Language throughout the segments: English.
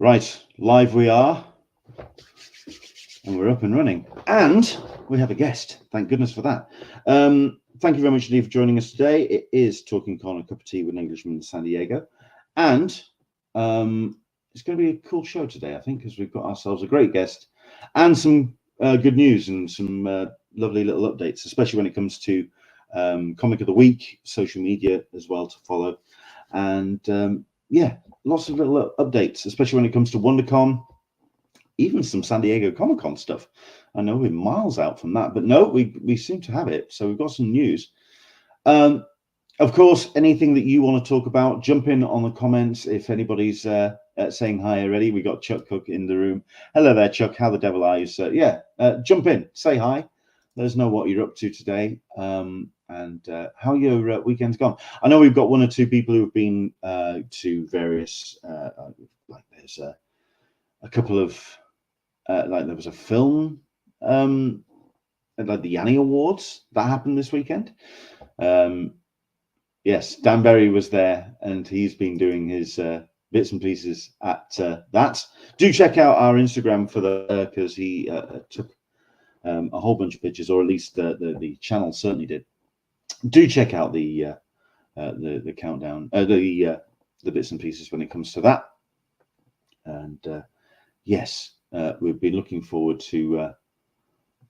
Right, live we are, and we're up and running, and we have a guest. Thank goodness for that. Thank you very much indeed for joining us today. It is Talkin Con, a cup of tea with an Englishman in San Diego, and it's going to be a cool show today, I think, because we've got ourselves a great guest and some good news and some lovely little updates, especially when it comes to Comic of the Week, social media as well to follow, and yeah, lots of little updates, especially when it comes to WonderCon, even some San Diego Comic-Con stuff. I know we're miles out from that, but no, we seem to have it. So we've got some news. Of course, anything that you want to talk about, jump in on the comments. If anybody's saying hi already, we got Chuck Cook in the room. Hello there, Chuck. How the devil are you, sir? Yeah, jump in, say hi. Let us know what you're up to today, and how your weekend's gone. I know we've got one or two people who have been to various, like there's a couple of, like there was a film, like the Annie Awards that happened this weekend. Yes, Dan Berry was there, and he's been doing his bits and pieces at that. Do check out our Instagram for the because he took a whole bunch of pictures, or at least the channel certainly did. Do check out the countdown, the bits and pieces when it comes to that. And yes, we've been looking forward to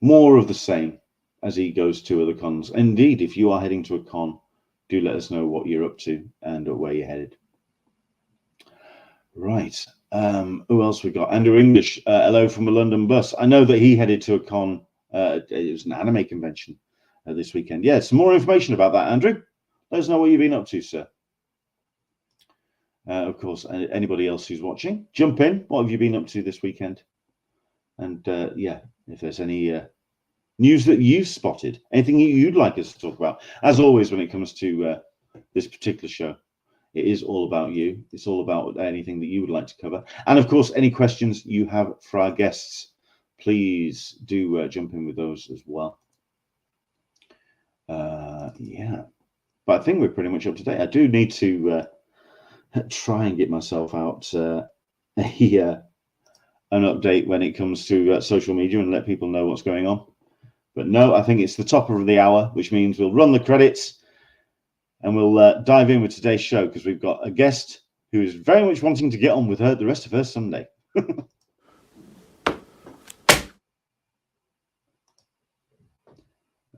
more of the same as he goes to other cons. Indeed, if you are heading to a con, do let us know what you're up to and where you're headed. Right. Who else we got? Andrew English. Hello from a London bus. I know that he headed to a con. It was an anime convention this weekend. Yeah, some more information about that, Andrew. Let us know what you've been up to, sir. Of course, anybody else who's watching, jump in. What have you been up to this weekend? And yeah, if there's any news that you've spotted, anything you'd like us to talk about. As always, when it comes to this particular show, it is all about you. It's all about anything that you would like to cover. And of course, any questions you have for our guests, please do jump in with those as well. Yeah, but I think we're pretty much up to date. I do need to try and get myself out an update when it comes to social media and let people know what's going on. But no, I think it's the top of the hour, which means we'll run the credits and we'll dive in with today's show, because we've got a guest who is very much wanting to get on with the rest of her Sunday.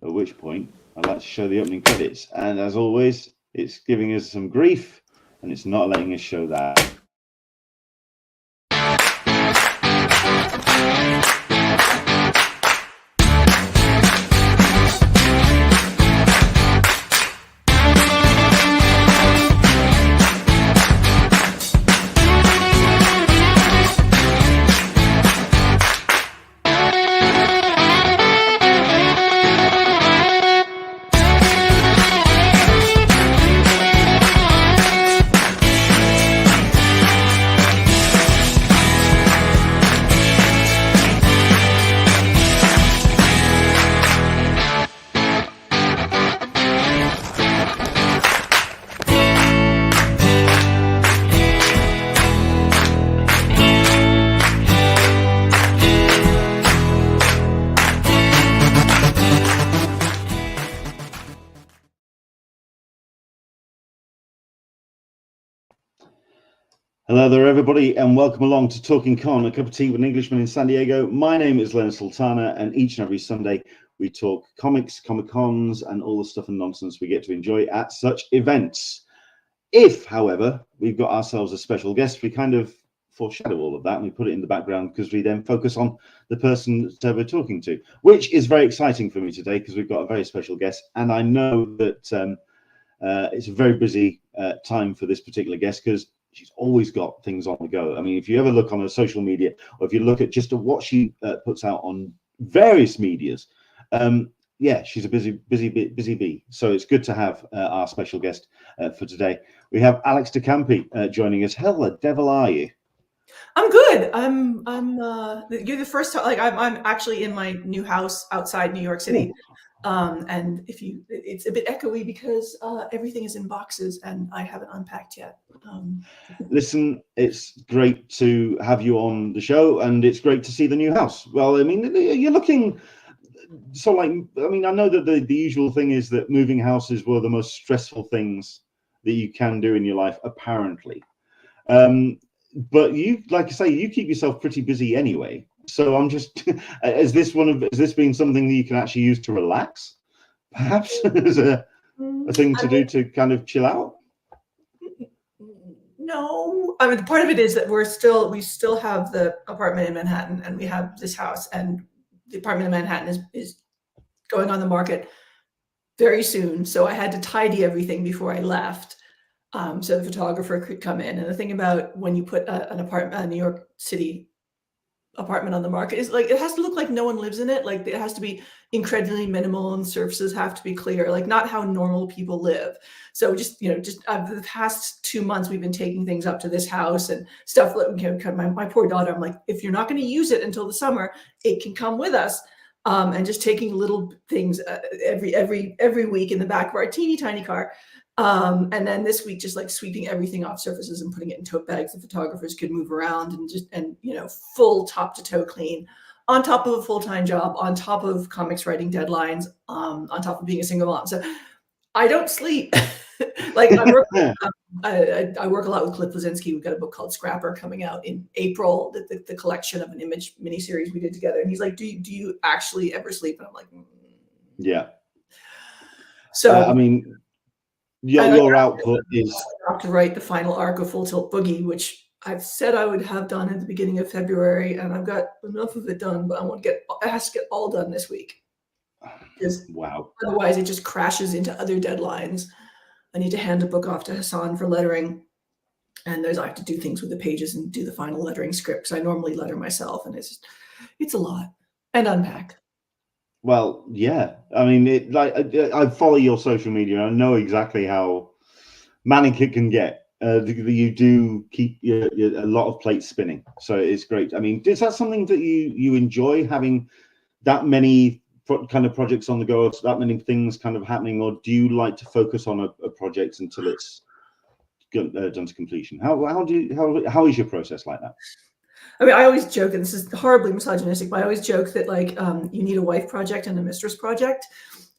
At which point, I'd like to show the opening credits. And as always, it's giving us some grief, and it's not letting us show that. Hello there, everybody, and welcome along to Talkin Con, a cup of tea with an Englishman in San Diego. My name is Leonard Sultana, and each and every Sunday we talk comics, Comic-Cons, and all the stuff and nonsense we get to enjoy at such events. If, however, we've got ourselves a special guest, we kind of foreshadow all of that, and we put it in the background because we then focus on the person that we're talking to, which is very exciting for me today because we've got a very special guest, and I know that it's a very busy time for this particular guest because she's always got things on the go. I mean, if you ever look on her social media, or if you look at just what she puts out on various medias, yeah, she's a busy bee. So it's good to have our special guest for today. We have Alex De Campi joining us. How the devil are you? I'm good. You're the first time, like I'm actually in my new house outside New York City. And it's a bit echoey because everything is in boxes and I haven't unpacked yet. Listen, it's great to have you on the show, and it's great to see the new house. Well, I mean, you're looking so like, I mean, I know that the usual thing is that moving house is one of the most stressful things that you can do in your life, apparently. But you, like I say, you keep yourself pretty busy anyway. So I'm just, has this been something that you can actually use to relax? Perhaps as a thing to do to kind of chill out? No, I mean, part of it is that we still have the apartment in Manhattan, and we have this house, and the apartment in Manhattan is going on the market very soon. So I had to tidy everything before I left, so the photographer could come in. And the thing about when you put an apartment, a New York City apartment on the market, is like it has to look like no one lives in it. Like it has to be incredibly minimal, and surfaces have to be clear, like not how normal people live. So just the past 2 months we've been taking things up to this house and stuff. My poor daughter, I'm like, if you're not going to use it until the summer, it can come with us. And just taking little things every week in the back of our teeny tiny car. And then this week, just like sweeping everything off surfaces and putting it in tote bags the photographers could move around, and full top to toe clean, on top of a full-time job, on top of comics writing deadlines, on top of being a single mom. So I don't sleep. Like I work a lot with Cliff Blazinski. We've got a book called Scrapper coming out in April, the collection of an image miniseries we did together. And he's like, do you actually ever sleep? And I'm like, yeah. So I mean, your output is to write the final arc of Full Tilt Boogie, which I've said I would have done at the beginning of February, and I've got enough of it done, but I have to get all done this week. Wow. Otherwise, it just crashes into other deadlines. I need to hand a book off to Hassan for lettering, and I have to do things with the pages and do the final lettering script, because I normally letter myself, and it's a lot, and unpack. Well, yeah. I mean, I follow your social media, and I know exactly how manic it can get. You do keep a lot of plates spinning, so it's great. I mean, is that something that you enjoy, having that many kind of projects on the go, that many things kind of happening, or do you like to focus on a project until it's done to completion? How is your process like that? I mean, I always joke, and this is horribly misogynistic, but I always joke that like you need a wife project and a mistress project,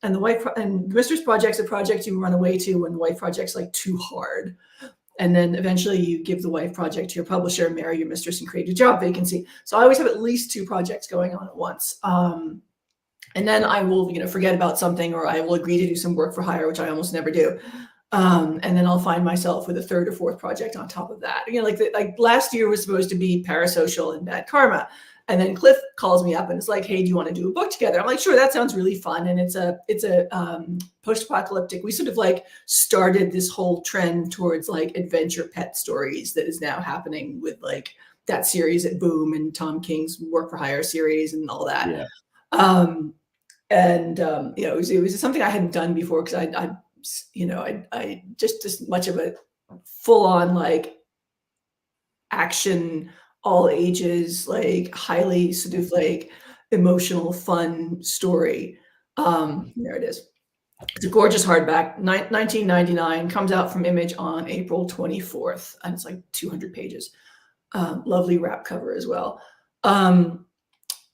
and the mistress project's a project you run away to when the wife project's like too hard, and then eventually you give the wife project to your publisher, marry your mistress, and create a job vacancy. So I always have at least 2 projects going on at once. And then I will, forget about something, or I will agree to do some work for hire, which I almost never do. And then I'll find myself with a 3rd or 4th project on top of that. Like last year was supposed to be Parasocial and Bad Karma. And then Cliff calls me up and it's like, hey, do you want to do a book together? I'm like, sure, that sounds really fun. And it's a post-apocalyptic. We sort of like started this whole trend towards like adventure pet stories that is now happening with like that series at Boom and Tom King's Work for Hire series and all that. Yeah. It was something I hadn't done before, because I just as much of a full-on like action, all ages, like highly sort of like emotional, fun story. There it is. It's a gorgeous hardback, 1999, comes out from Image on April 24th, and it's like 200 pages. Lovely wrap cover as well.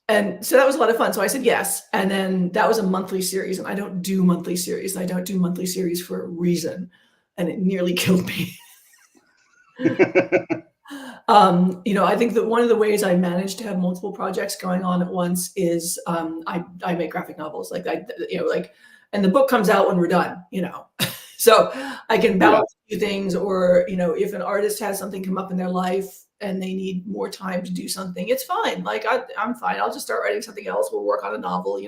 And so that was a lot of fun. So I said yes. And then that was a monthly series, and I don't do monthly series. I don't do monthly series for a reason, and it nearly killed me. I think that one of the ways I managed to have multiple projects going on at once is I make graphic novels, and the book comes out when we're done, so I can balance a few things, or, if an artist has something come up in their life and they need more time to do something, it's fine. Like I'm fine. I'll just start writing something else. We'll work on a novel,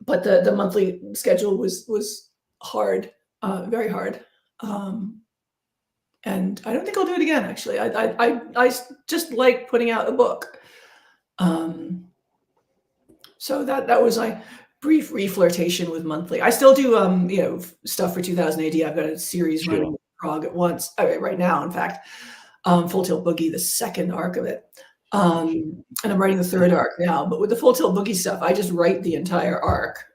but the monthly schedule was hard, very hard. And I don't think I'll do it again, actually. I just like putting out a book. So that was my brief reflirtation with monthly. I still do stuff for 2000 AD. I've got a series running in Prague at once, right now, in fact. Full Tilt Boogie, the 2nd arc of it. And I'm writing the third arc now. But with the Full Tilt Boogie stuff, I just write the entire arc,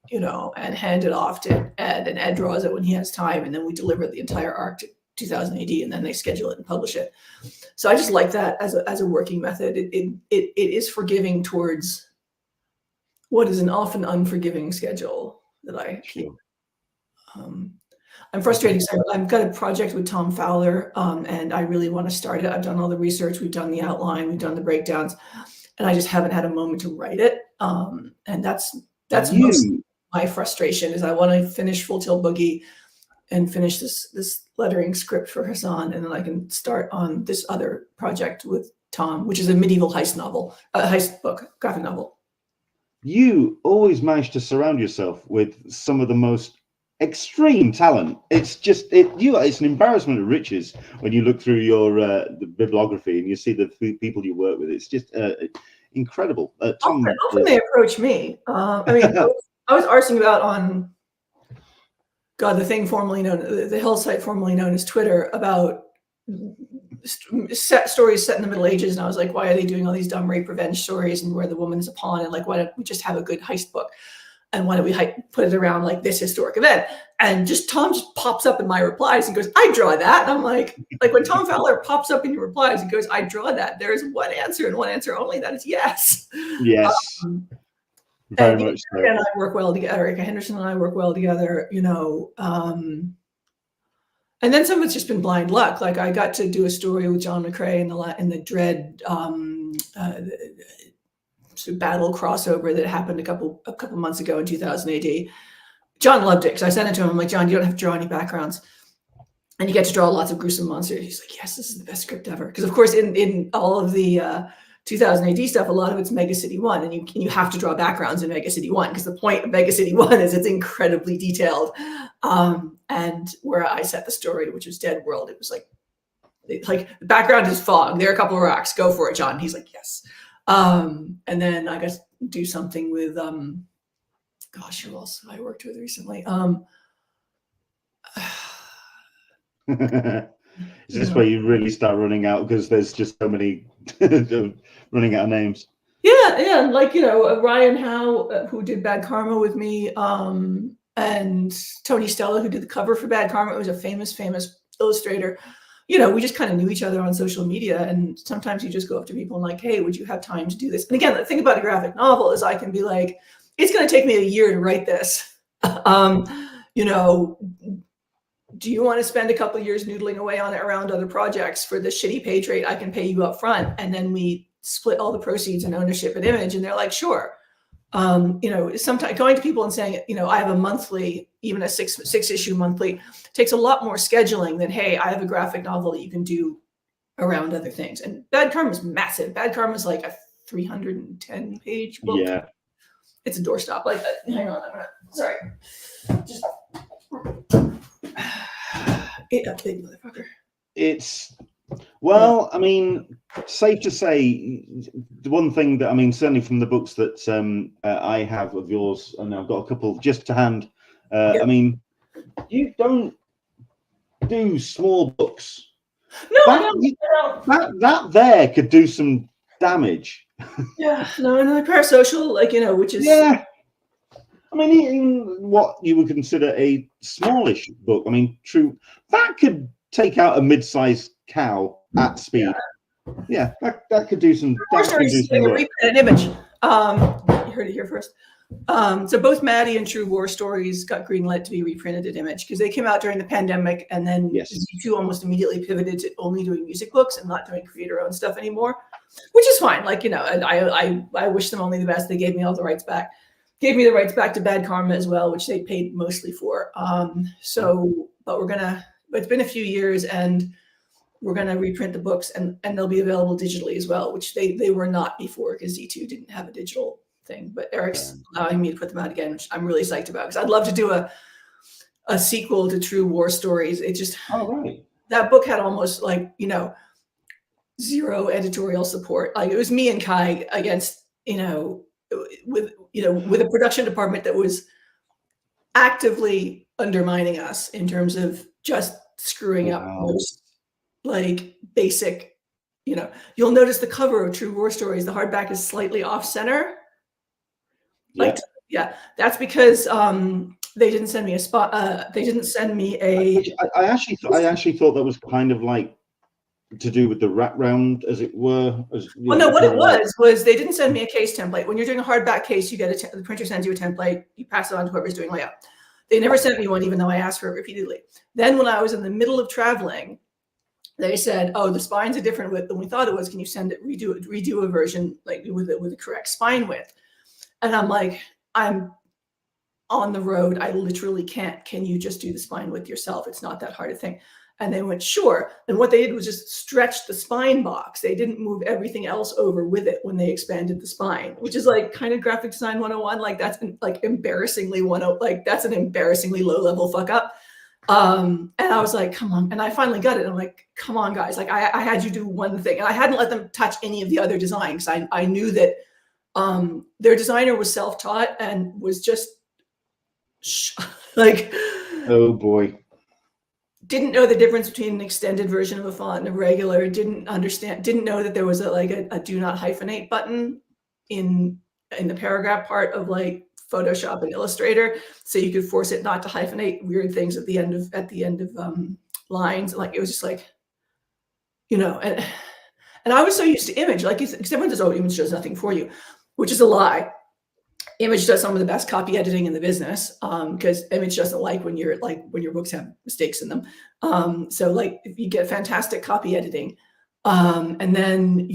you know, and hand it off to Ed, and Ed draws it when he has time, and then we deliver the entire arc to 2000 AD, and then they schedule it and publish it. So I just like that as a working method. It is forgiving towards what is an often unforgiving schedule that I keep. I'm frustrated. So I've got a project with Tom Fowler, and I really want to start it. I've done all the research, we've done the outline, we've done the breakdowns, and I just haven't had a moment to write it. And that's mostly my frustration, is I want to finish Full Tilt Boogie and finish this lettering script for Hassan, and then I can start on this other project with Tom, which is a medieval heist novel, heist book, graphic novel. You always manage to surround yourself with some of the most extreme talent. It's just it's an embarrassment of riches when you look through your the bibliography and you see the people you work with. It's just incredible. Tom, often they approach me. I mean, I was arsing about on the thing formerly known, the Hill site formerly known as Twitter, about stories set in the Middle Ages, and I was like, why are they doing all these dumb rape revenge stories and where the woman is a pawn, and like, why don't we just have a good heist book, and why don't we put it around like this historic event? And Tom just pops up in my replies and goes, I draw that. And I'm like when Tom Fowler pops up in your replies and goes, I draw that, there is one answer and one answer only, that is yes. Yes. Very much so. And I work well together. Erica Henderson and I work well together, you know. And then some of it's just been blind luck. Like I got to do a story with John McCrae in the Dread sort of battle crossover that happened a couple months ago in 2000 AD. John loved it because I sent it to him. I'm like, John, you don't have to draw any backgrounds, and you get to draw lots of gruesome monsters. He's like, yes, this is the best script ever. Because of course, in all of the 2000 AD stuff, a lot of it's Mega City 1, and you have to draw backgrounds in Mega City 1 because the point of Mega City 1 is it's incredibly detailed. And where I set the story, which was Dead World, it was like the background is fog. There are a couple of rocks. Go for it, John. He's like, yes. And then I got to do something with gosh, who else I worked with recently? Is this where you really start running out because there's just so many running out of names? Yeah, like, you know, Ryan Howe, who did Bad Karma with me, and Tony Stella, who did the cover for Bad Karma. It was a famous illustrator. You know, we just kind of knew each other on social media, and sometimes you just go up to people and like, hey, would you have time to do this? And again, the thing about a graphic novel is I can be like, it's going to take me a year to write this. You know, do you want to spend a couple of years noodling away on it around other projects for the shitty page rate I can pay you up front? And then we split all the proceeds and ownership at Image. And they're like, sure. You know, sometimes going to people and saying, you know, I have a monthly, even a six issue monthly, takes a lot more scheduling than, hey, I have a graphic novel that you can do around other things. And Bad Karma is massive. Bad Karma is like a 310 page book. Yeah. It's a doorstop. Like, hang on, sorry. Just big motherfucker. It's, well, I mean, safe to say, the one thing that, I mean, certainly from the books that I have of yours, and I've got a couple just to hand, I mean, you don't do small books. No, I don't. That there could do some damage. Yeah, no, and the Parasocial, like, you know, which is... Yeah. I mean, even what you would consider a smallish book, I mean, true, that could take out a mid-sized cow at speed. Yeah, that could do some... An Image. You heard it here first. So both Maddie and True War Stories got greenlit to be reprinted at Image because they came out during the pandemic, and then Z2 almost immediately pivoted to only doing music books and not doing creator-owned stuff anymore, which is fine. Like, you know, and I wish them only the best. They gave me all the rights back. Gave me the rights back to Bad Karma as well, which they paid mostly for. But it's been a few years, and we're gonna reprint the books, and they'll be available digitally as well, which they were not before because Z2 didn't have a digital thing. But Eric's allowing me to put them out again, which I'm really psyched about because I'd love to do a sequel to True War Stories. It just that book had almost like, you know, zero editorial support. Like it was me and Kai against, you know, with a production department that was actively undermining us in terms of just screwing up most like basic you know, you'll notice the cover of True War Stories, the hardback is slightly off center. Like, yeah, that's because they didn't send me a spot. They didn't send me a. I actually thought that was kind of like to do with the wraparound, as it were. Well, no, what it was they didn't send me a case template. When you're doing a hardback case, you get the printer sends you a template, you pass it on to whoever's doing layout. They never sent me one, even though I asked for it repeatedly. Then when I was in the middle of traveling, they said, "Oh, the spine's a different width than we thought it was. Can you redo a version like with the correct spine width?" And I'm like, "I'm on the road. I literally can't. Can you just do the spine width yourself? It's not that hard a thing." And they went, "Sure." And what they did was just stretch the spine box. They didn't move everything else over with it when they expanded the spine, which is like kind of graphic design 101. Like that's like embarrassingly that's an embarrassingly low level fuck up. And I was like, come on. And I finally got it. I'm like, come on, guys. Like I had you do one thing, and I hadn't let them touch any of the other designs. I knew that their designer was self-taught and was just like, oh boy. Didn't know the difference between an extended version of a font and a regular, didn't know that there was a do not hyphenate button in the paragraph part of like Photoshop and Illustrator, so you could force it not to hyphenate weird things at the end of lines. Like it was just like, you know, and I was so used to Image, like everyone says, "Oh, Image does nothing for you," which is a lie. Image does some of the best copy editing in the business, because Image doesn't like when your books have mistakes in them. So like if you get fantastic copy editing, and then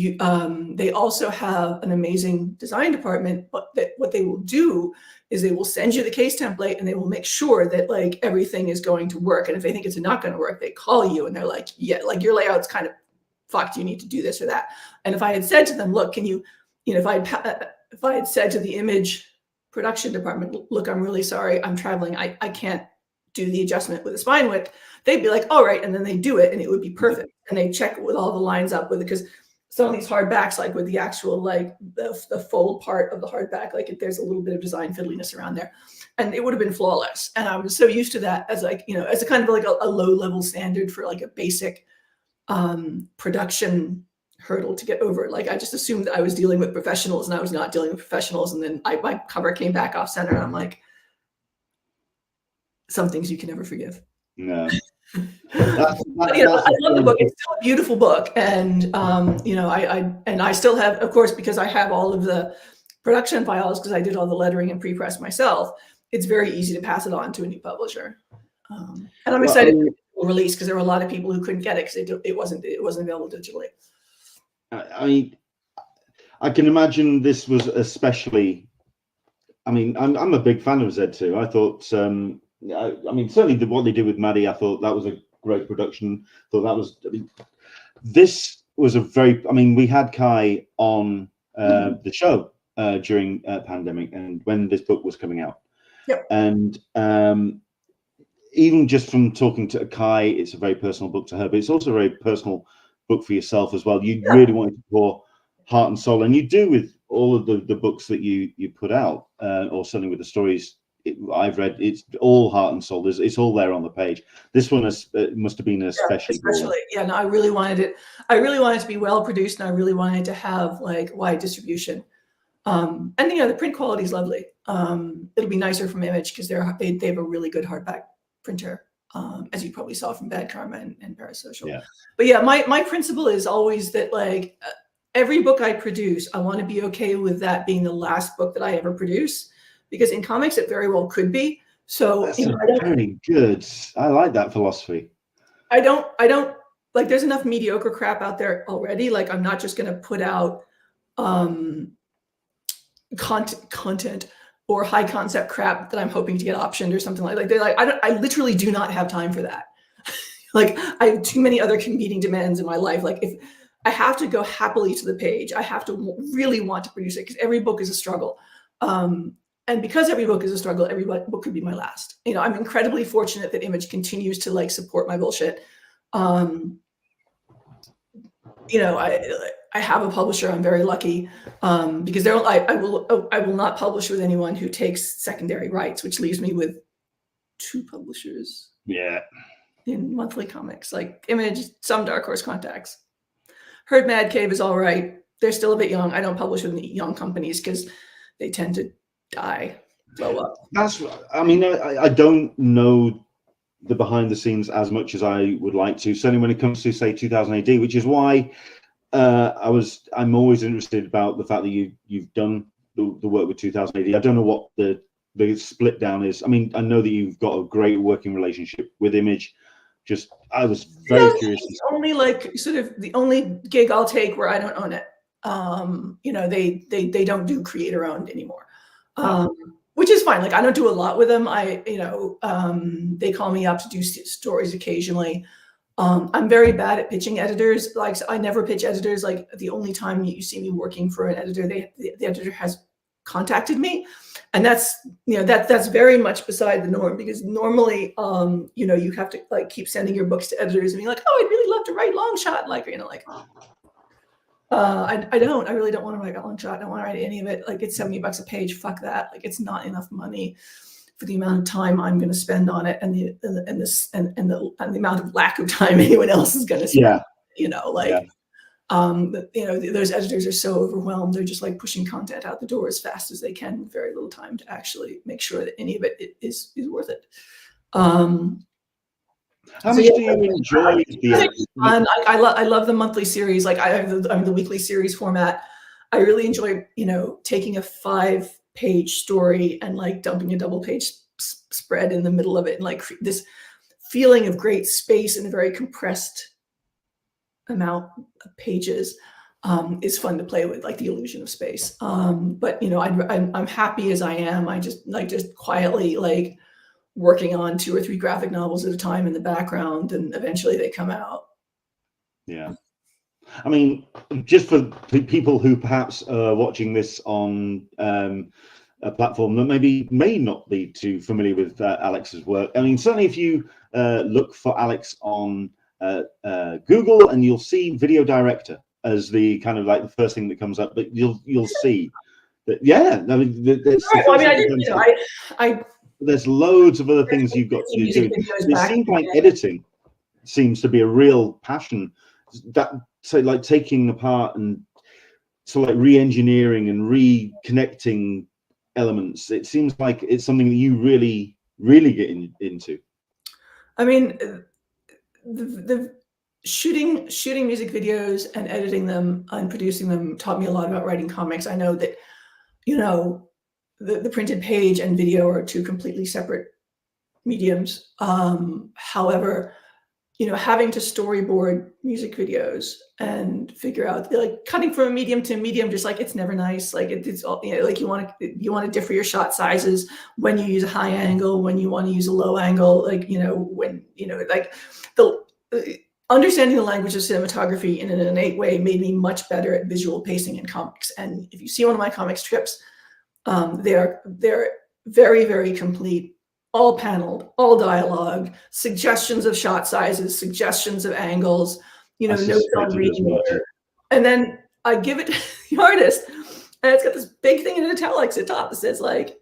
they also have an amazing design department. But what they will do is they will send you the case template, and they will make sure that like everything is going to work. And if they think it's not going to work, they call you and they're like, "Yeah, like your layout's kind of fucked. You need to do this or that." And if I had said to them, "Look, can you know, if I had said to the Image production department, "Look, I'm really sorry, I'm traveling. I can't do the adjustment with the spine width," they'd be like, "All right," and then they do it, and it would be perfect. And they check with all the lines up with it, because some of these hardbacks, like with the actual like the fold part of the hardback, like if there's a little bit of design fiddliness around there, and it would have been flawless. And I was so used to that as like, you know, as a kind of like a low level standard for like a basic production hurdle to get over. Like I just assumed that I was dealing with professionals, and I was not dealing with professionals. And then my cover came back off center, and I'm like, some things you can never forgive. No. You know, I love the book. It's still a beautiful book, and you know, I still have, of course, because I have all of the production files, because I did all the lettering and pre-press myself. It's very easy to pass it on to a new publisher, and I'm excited for release, because there were a lot of people who couldn't get it because it wasn't available digitally. I mean, I can imagine this was especially. I mean, I'm a big fan of Z2. I thought, I mean, certainly what they did with Maddie, I thought that was a great production. Thought that was. I mean, this was a very. I mean, we had Kai on the show during pandemic, and when this book was coming out. Yep. And even just from talking to Kai, it's a very personal book to her, but it's also a very personal book for yourself as well. You really wanted to pour heart and soul, and you do with all of the books that you put out, or certainly with the stories I've read. It's all heart and soul. It's all there on the page. This one must have been especially. Yeah, no, I really wanted it. I really wanted it to be well produced, and I really wanted to have like wide distribution. And you know, the print quality is lovely. It'll be nicer from Image, because they have a really good hardback printer, as you probably saw from Bad Karma and Parasocial. Yeah. But yeah, my principle is always that like every book I produce, I want to be okay with that being the last book that I ever produce, because in comics it very well could be. So that's very good. I like that philosophy. I don't like, there's enough mediocre crap out there already. Like I'm not just going to put out content or high concept crap that I'm hoping to get optioned or something like that. I literally do not have time for that. Like I have too many other competing demands in my life. Like if I have to go happily to the page, I have to really want to produce it, because every book is a struggle. And because every book is a struggle, every book could be my last. You know, I'm incredibly fortunate that Image continues to like support my bullshit. You know, I have a publisher. I'm very lucky, because I will not publish with anyone who takes secondary rights, which leaves me with 2 publishers. Yeah. In monthly comics, like Image, some Dark Horse contacts. Heard Mad Cave is all right. They're still a bit young. I don't publish with young companies because they tend to die, blow up. I mean, I don't know the behind the scenes as much as I would like to, certainly when it comes to, say, 2000 AD, which is why I'm always interested about the fact that you've done the work with 2000 AD. I don't know what the split down is. I mean, I know that you've got a great working relationship with Image. Just, I was very curious. Only like sort of the only gig I'll take where I don't own it. You know, they don't do creator owned anymore, which is fine. Like I don't do a lot with them. They call me up to do stories occasionally. I'm very bad at pitching editors. Like I never pitch editors. Like the only time you see me working for an editor, the editor has contacted me, and that's very much beside the norm, because normally you have to like keep sending your books to editors and be like, oh, I'd really love to write long shot, like I really don't want to write a long shot. I don't want to write any of it. Like it's $70 a page. Fuck that. Like it's not enough money for the amount of time I'm going to spend on it, and the amount of lack of time anyone else is going to spend. Those editors are so overwhelmed. They're just like pushing content out the door as fast as they can with very little time to actually make sure that any of it is worth it. How much do you enjoy I love the monthly series. Like I'm the weekly series format. I really enjoy, taking a 5-page story and like dumping a double-page spread in the middle of it, and like this feeling of great space in a very compressed amount of pages is fun to play with, like the illusion of space. But I'm happy as I am. I just quietly like working on 2 or 3 graphic novels at a time in the background, and eventually they come out. Yeah. I mean, just for people who perhaps are watching this on a platform that may not be too familiar with Alex's work. I mean, certainly if you look for Alex on Google, and you'll see video director as the kind of like the first thing that comes up, but you'll see that, yeah, I mean, there's loads of other things you've got to do. It seems like editing seems to be a real passion, that so like taking apart and so like re-engineering and reconnecting elements. It seems like it's something that you really get into. I mean, the shooting music videos and editing them and producing them taught me a lot about writing comics. I know that the printed page and video are 2 completely separate mediums. However, having to storyboard music videos and figure out like cutting from a medium to a medium, just like it's never nice. Like it's all, like you want to differ your shot sizes when you use a high angle, when you want to use a low angle, like when like the understanding the language of cinematography in an innate way made me much better at visual pacing in comics. And if you see one of my comic strips, they're very, very complete, all paneled, all dialogue, suggestions of shot sizes, suggestions of angles, notes on reading order. And then I give it to the artist, and it's got this big thing in italics at top that says like,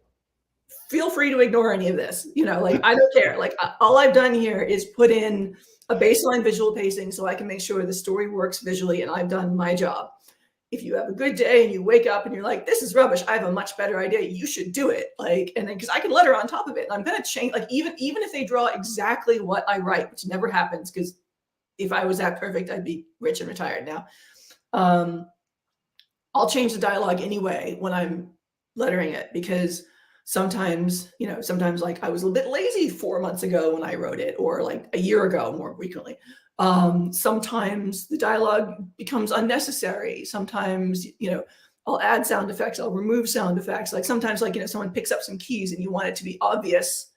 feel free to ignore any of this. Like I don't care. Like all I've done here is put in a baseline visual pacing so I can make sure the story works visually, and I've done my job. If you have a good day and you wake up and you're like, this is rubbish, I have a much better idea, you should do it. Like, and then because I can letter on top of it, and I'm gonna change, like even if they draw exactly what I write, which never happens, because if I was that perfect, I'd be rich and retired now. I'll change the dialogue anyway when I'm lettering it, because sometimes like I was a little bit lazy 4 months ago when I wrote it, or like a year ago more frequently. Sometimes the dialogue becomes unnecessary. Sometimes, I'll add sound effects, I'll remove sound effects. Like sometimes like, someone picks up some keys and you want it to be obvious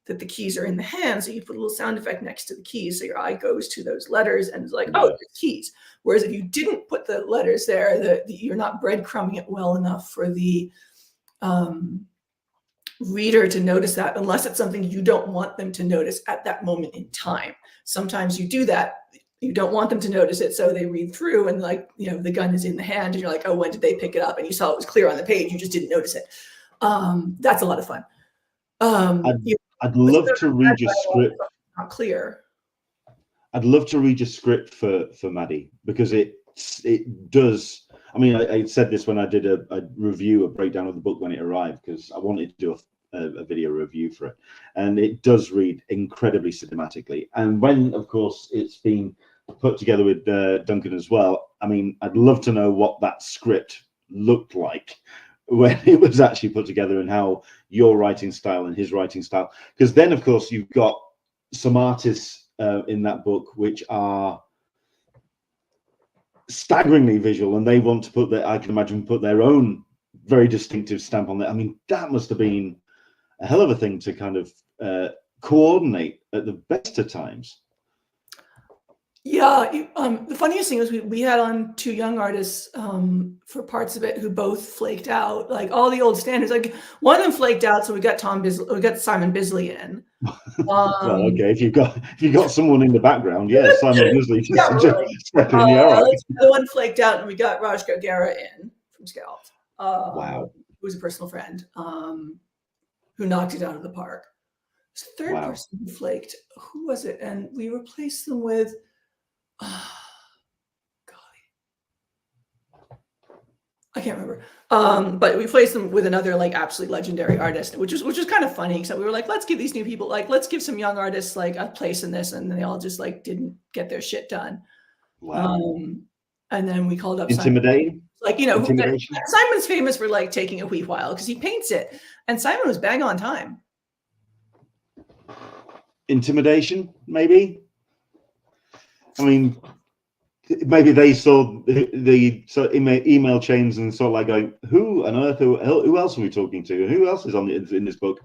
that the keys are in the hand. So you put a little sound effect next to the keys. So your eye goes to those letters and it's like, oh, the keys. Whereas if you didn't put the letters there, you're not breadcrumbing it well enough for the reader to notice that, unless it's something you don't want them to notice at that moment in time. Sometimes you do that. You don't want them to notice it, so they read through and like, the gun is in the hand and you're like, oh, when did they pick it up? And you saw it was clear on the page, you just didn't notice it. That's a lot of fun. I'd love to read your script. Not clear. I'd love to read your script for Maddie, because it it does. I mean, I said this when I did a review, a breakdown of the book when it arrived, because I wanted to do a video review for it, and it does read incredibly cinematically. And when, of course, it's been put together with Duncan as well, I mean, I'd love to know what that script looked like when it was actually put together, and how your writing style and his writing style, because then, of course, you've got some artists in that book which are staggeringly visual, and they want to put their, I can imagine, put their own very distinctive stamp on it. I mean, that must have been a hell of a thing to kind of coordinate at the best of times. Yeah, the funniest thing was we had on 2 young artists for parts of it who both flaked out, like all the old standards. Like one of them flaked out, so we got Simon Bisley in. Well, okay, if you've got someone in the background, yeah, Simon Bisley just step in, yeah, all right. The one flaked out, and we got Raj Gogara in from Scalped. Wow. Who was a personal friend who knocked it out of the park. There's a third person who flaked. Who was it? And we replaced them with, I can't remember. But we replaced them with another like absolutely legendary artist, which was kind of funny. So we were like, let's give these new people, like, let's give some young artists like a place in this, and then they all just like didn't get their shit done. Wow. And then we called up Intimidating. Simon. Like, you know, Simon's famous for like taking a wee while because he paints it, and Simon was bang on time. Intimidation, maybe. I mean, maybe they saw the email chains and sort of like going, who on earth, who else are we talking to? Who else is in this book?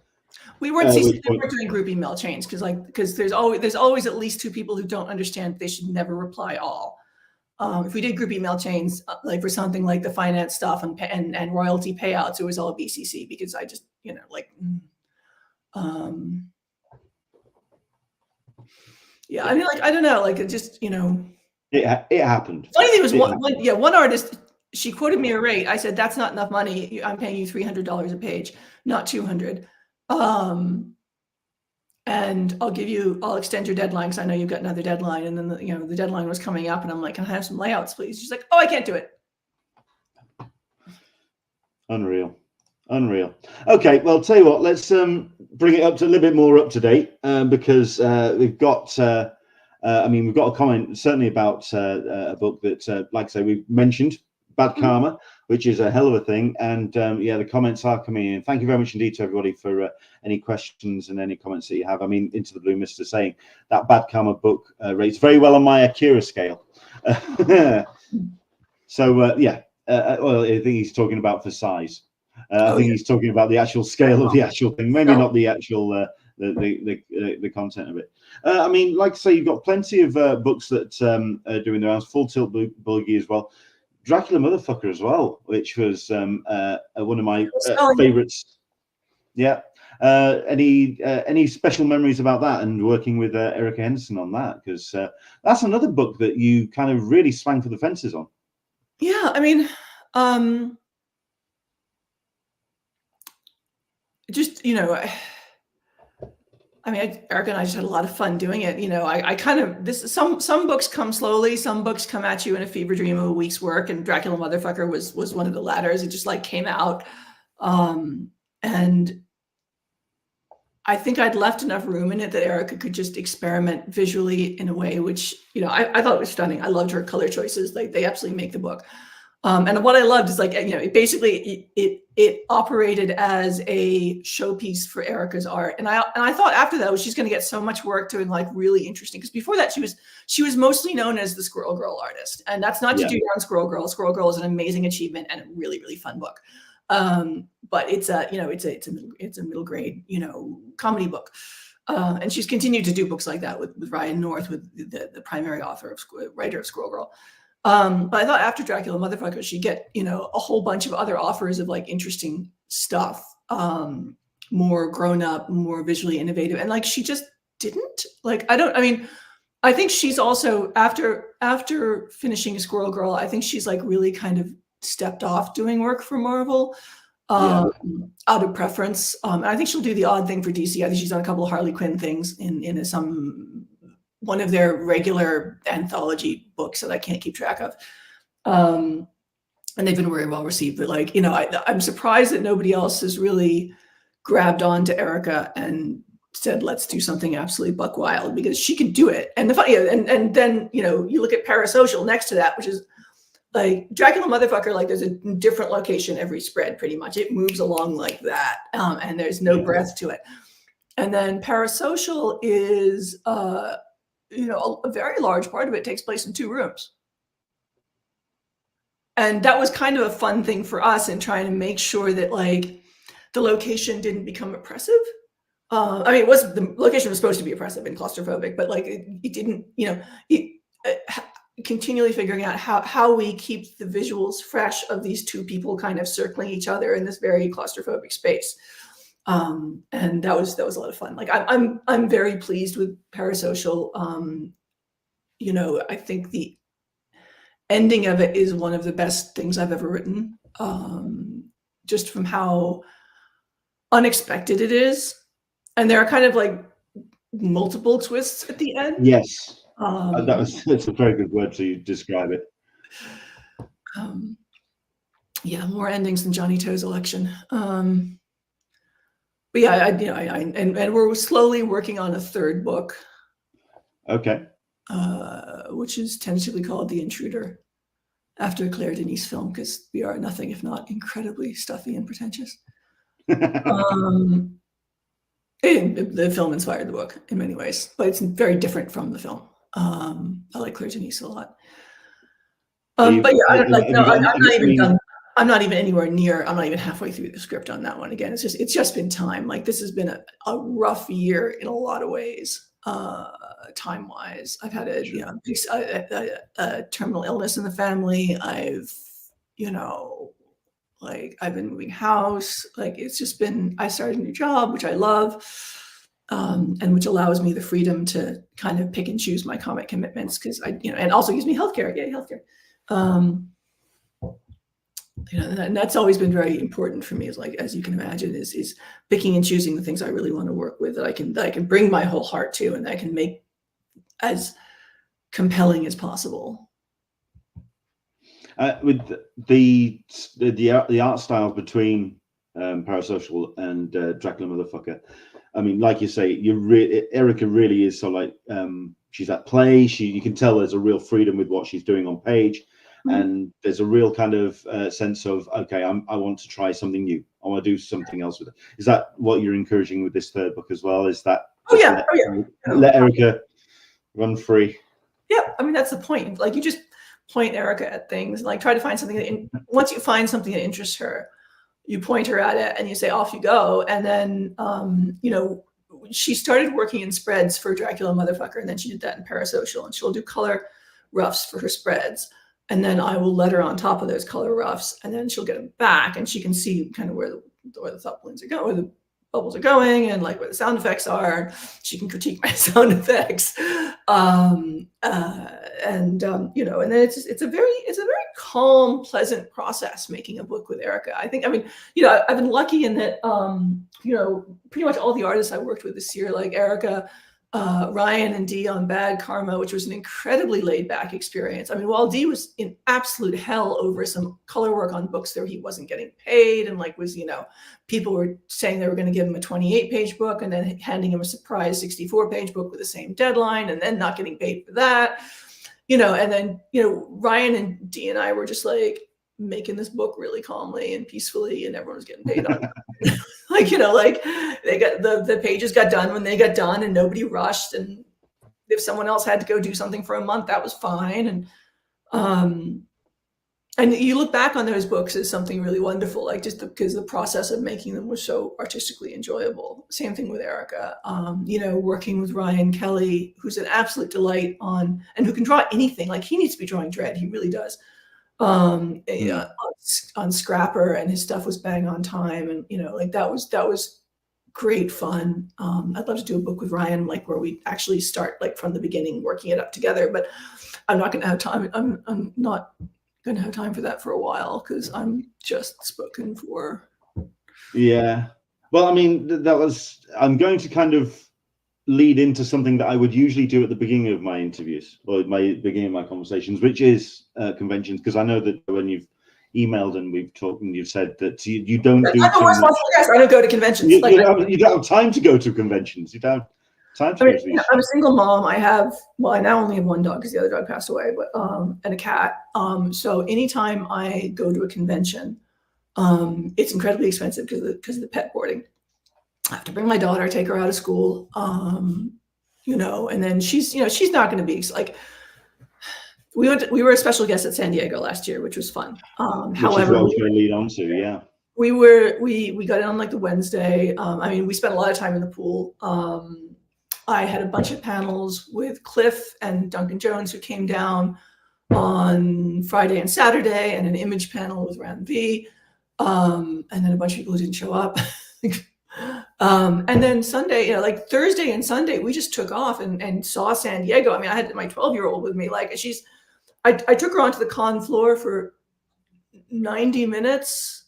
We weren't doing group email chains because there's always at least 2 people who don't understand they should never reply all. If we did group email chains, like for something like the finance stuff and royalty payouts, it was all BCC, because I just, you know, like, yeah, I mean, like, I don't know, like, it just, you know. It happened. Funny thing was, one artist, she quoted me a rate. I said, that's not enough money. I'm paying you $300 a page, not $200. And I'll extend your deadline because I know you've got another deadline. And then the deadline was coming up, and I'm like, can I have some layouts, please? She's like, oh, I can't do it. Unreal. Okay, well, tell you what, let's bring it up to a little bit more up to date, because we've got we've got a comment certainly about a book that, like I say, we've mentioned, Bad Karma, which is a hell of a thing. And yeah, the comments are coming in. Thank you very much indeed to everybody for any questions and any comments that you have. I mean, Into the Blue Mister saying that Bad Karma book rates very well on my Akira scale. So yeah, well, I think he's talking about for size. I think he's talking about the actual scale of the actual thing, maybe not the actual the content of it. I mean, like I say, you've got plenty of books that are doing their rounds. Full Tilt Boogie as well. Dracula Motherfucker as well, which was one of my favorites. Yeah. Any special memories about that and working with Erica Henderson on that? Because that's another book that you kind of really swang for the fences on. Yeah, I mean, just, you know, I mean, Erica and I just had a lot of fun doing it. You know, I kind of, some books come slowly, some books come at you in a fever dream of a week's work, and Dracula Motherfucker was one of the ladders. It just like came out. And I think I'd left enough room in it that Erica could just experiment visually in a way which, you know, I thought was stunning. I loved her color choices. They absolutely make the book. And what I loved is, like, you know, it operated as a showpiece for Erica's art. And I thought after that, she's going to get so much work doing like really interesting, because before that she was mostly known as the Squirrel Girl artist, and that's not to do down Squirrel Girl. Squirrel Girl is an amazing achievement and a really, really fun book. But it's a, you know, it's a middle grade, you know, comedy book. And she's continued to do books like that with Ryan North, with the primary writer of Squirrel Girl. But I thought after Dracula Motherfucker, she'd get, you know, a whole bunch of other offers of like interesting stuff, more grown up, more visually innovative. And like, she just didn't. Like, I think she's also, after finishing Squirrel Girl, I think she's like really kind of stepped off doing work for Marvel out of preference. I think she'll do the odd thing for DC. I think she's done a couple of Harley Quinn things in one of their regular anthology books that I can't keep track of. And they've been very well received. But like, you know, I'm surprised that nobody else has really grabbed on to Erica and said, let's do something absolutely buck wild, because she can do it. And the funny, and then, you know, you look at Parasocial next to that, which is like Dracula Motherfucker, like there's a different location every spread pretty much. It moves along like that. And there's no breath to it. And then Parasocial is, you know, a very large part of it takes place in 2 rooms. And that was kind of a fun thing for us in trying to make sure that like the location didn't become oppressive. I mean, the location was supposed to be oppressive and claustrophobic, but like it didn't, you know, continually figuring out how we keep the visuals fresh of these 2 people kind of circling each other in this very claustrophobic space. And that was a lot of fun. Like I'm very pleased with Parasocial. You know, I think the ending of it is one of the best things I've ever written. Just from how unexpected it is. And there are kind of like multiple twists at the end. Yes. That's a very good word to describe it. Yeah, more endings than Johnny Toe's election. But yeah, and we're slowly working on a 3rd book. Okay. Which is tentatively called The Intruder, after a Claire Denis film, because we are nothing if not incredibly stuffy and pretentious. The film inspired the book in many ways, but it's very different from the film. I like Claire Denis a lot. But yeah, I'm not even anywhere near. I'm not even halfway through the script on that one. Again, it's just been time. Like this has been a rough year in a lot of ways, time-wise. I've had a terminal illness in the family. I've been moving house. Like it's just been. I started a new job, which I love. And which allows me the freedom to kind of pick and choose my comic commitments, because and also gives me healthcare. Yay, healthcare. And that's always been very important for me. Is like, as you can imagine, is picking and choosing the things I really want to work with, that I can bring my whole heart to, and that I can make as compelling as possible. With the art style between Parasocial and Dracula Motherfucker. I mean, like you say, Erica really is so like she's at play. You can tell there's a real freedom with what she's doing on page, and there's a real kind of sense of okay, I want to try something new. I want to do something else with it. Is that what you're encouraging with this 3rd book as well? Is that let Erica run free? Yeah, I mean that's the point. Like you just point Erica at things, like try to find something that once you find something that interests her, you point her at it and you say, off you go. And then, she started working in spreads for Dracula Motherfucker, and then she did that in Parasocial, and she'll do color roughs for her spreads. And then I will let her on top of those color roughs, and then she'll get them back, and she can see kind of where the thought balloons are going, where the bubbles are going, and like where the sound effects are. She can critique my sound effects. And then it's a very calm, pleasant process making a book with Erica. I've been lucky in that, pretty much all the artists I worked with this year, like Erica, Ryan and Dee on Bad Karma, which was an incredibly laid back experience. I mean, while Dee was in absolute hell over some color work on books that he wasn't getting paid, and people were saying they were going to give him a 28-page book and then handing him a surprise 64-page book with the same deadline, and then not getting paid for that. And then, Ryan and Dee and I were just like making this book really calmly and peacefully, and everyone was getting paid on it. They got the pages got done when they got done, and nobody rushed. And if someone else had to go do something for a month, that was fine. And you look back on those books as something really wonderful, like just because the process of making them was so artistically enjoyable. Same thing with Erica, working with Ryan Kelly, who's an absolute delight and who can draw anything. Like he needs to be drawing Dread. He really does. On Scrapper, and his stuff was bang on time. And, that was great fun. I'd love to do a book with Ryan, like where we actually start like from the beginning, working it up together, but I'm not going to have time. I'm not going to have time for that for a while, because I'm just spoken for. Yeah. Well, I mean, I'm going to kind of lead into something that I would usually do at the beginning of my interviews or my beginning of my conversations, which is conventions, because I know that when you've emailed and we've talked and you've said that you don't do I'm a too much. responsible guest. I don't go to conventions. You don't have time to go to conventions. You don't have time to go to these. I'm a single mom. I now only have one dog because the other dog passed away, but and a cat. So anytime I go to a convention, it's incredibly expensive because of the pet boarding. I have to bring my daughter, take her out of school, you know, and then she's not going to be like, we were a special guest at San Diego last year, which was fun. However, I was going to lead on to, yeah. We got in on like the Wednesday. I mean, we spent a lot of time in the pool. I had a bunch of panels with Cliff and Duncan Jones, who came down on Friday and Saturday, and an image panel with Ran V, and then a bunch of people who didn't show up. And then Sunday, you know, like Thursday and Sunday, we just took off and saw San Diego. I mean, I had my 12-year-old with me. Like I took her onto the con floor for 90 minutes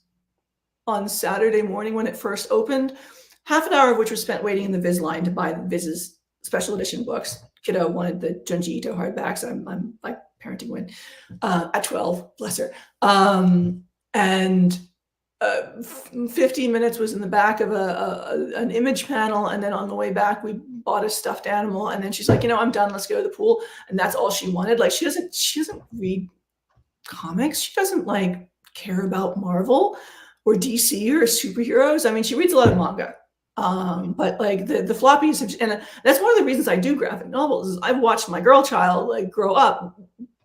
on Saturday morning when it first opened, half an hour of which was spent waiting in the Viz line to buy the Viz's special edition books. Kiddo wanted the Junji Ito hardbacks. I'm like parenting win at 12, bless her. And 15 minutes was in the back of an image panel, and then on the way back we bought a stuffed animal, and then she's like, you know, I'm done, let's go to the pool. And that's all she wanted. Like she doesn't read comics, she doesn't like care about Marvel or DC or superheroes. I mean, she reads a lot of manga, but like the floppies, and that's one of the reasons I do graphic novels, is I've watched my girl child like grow up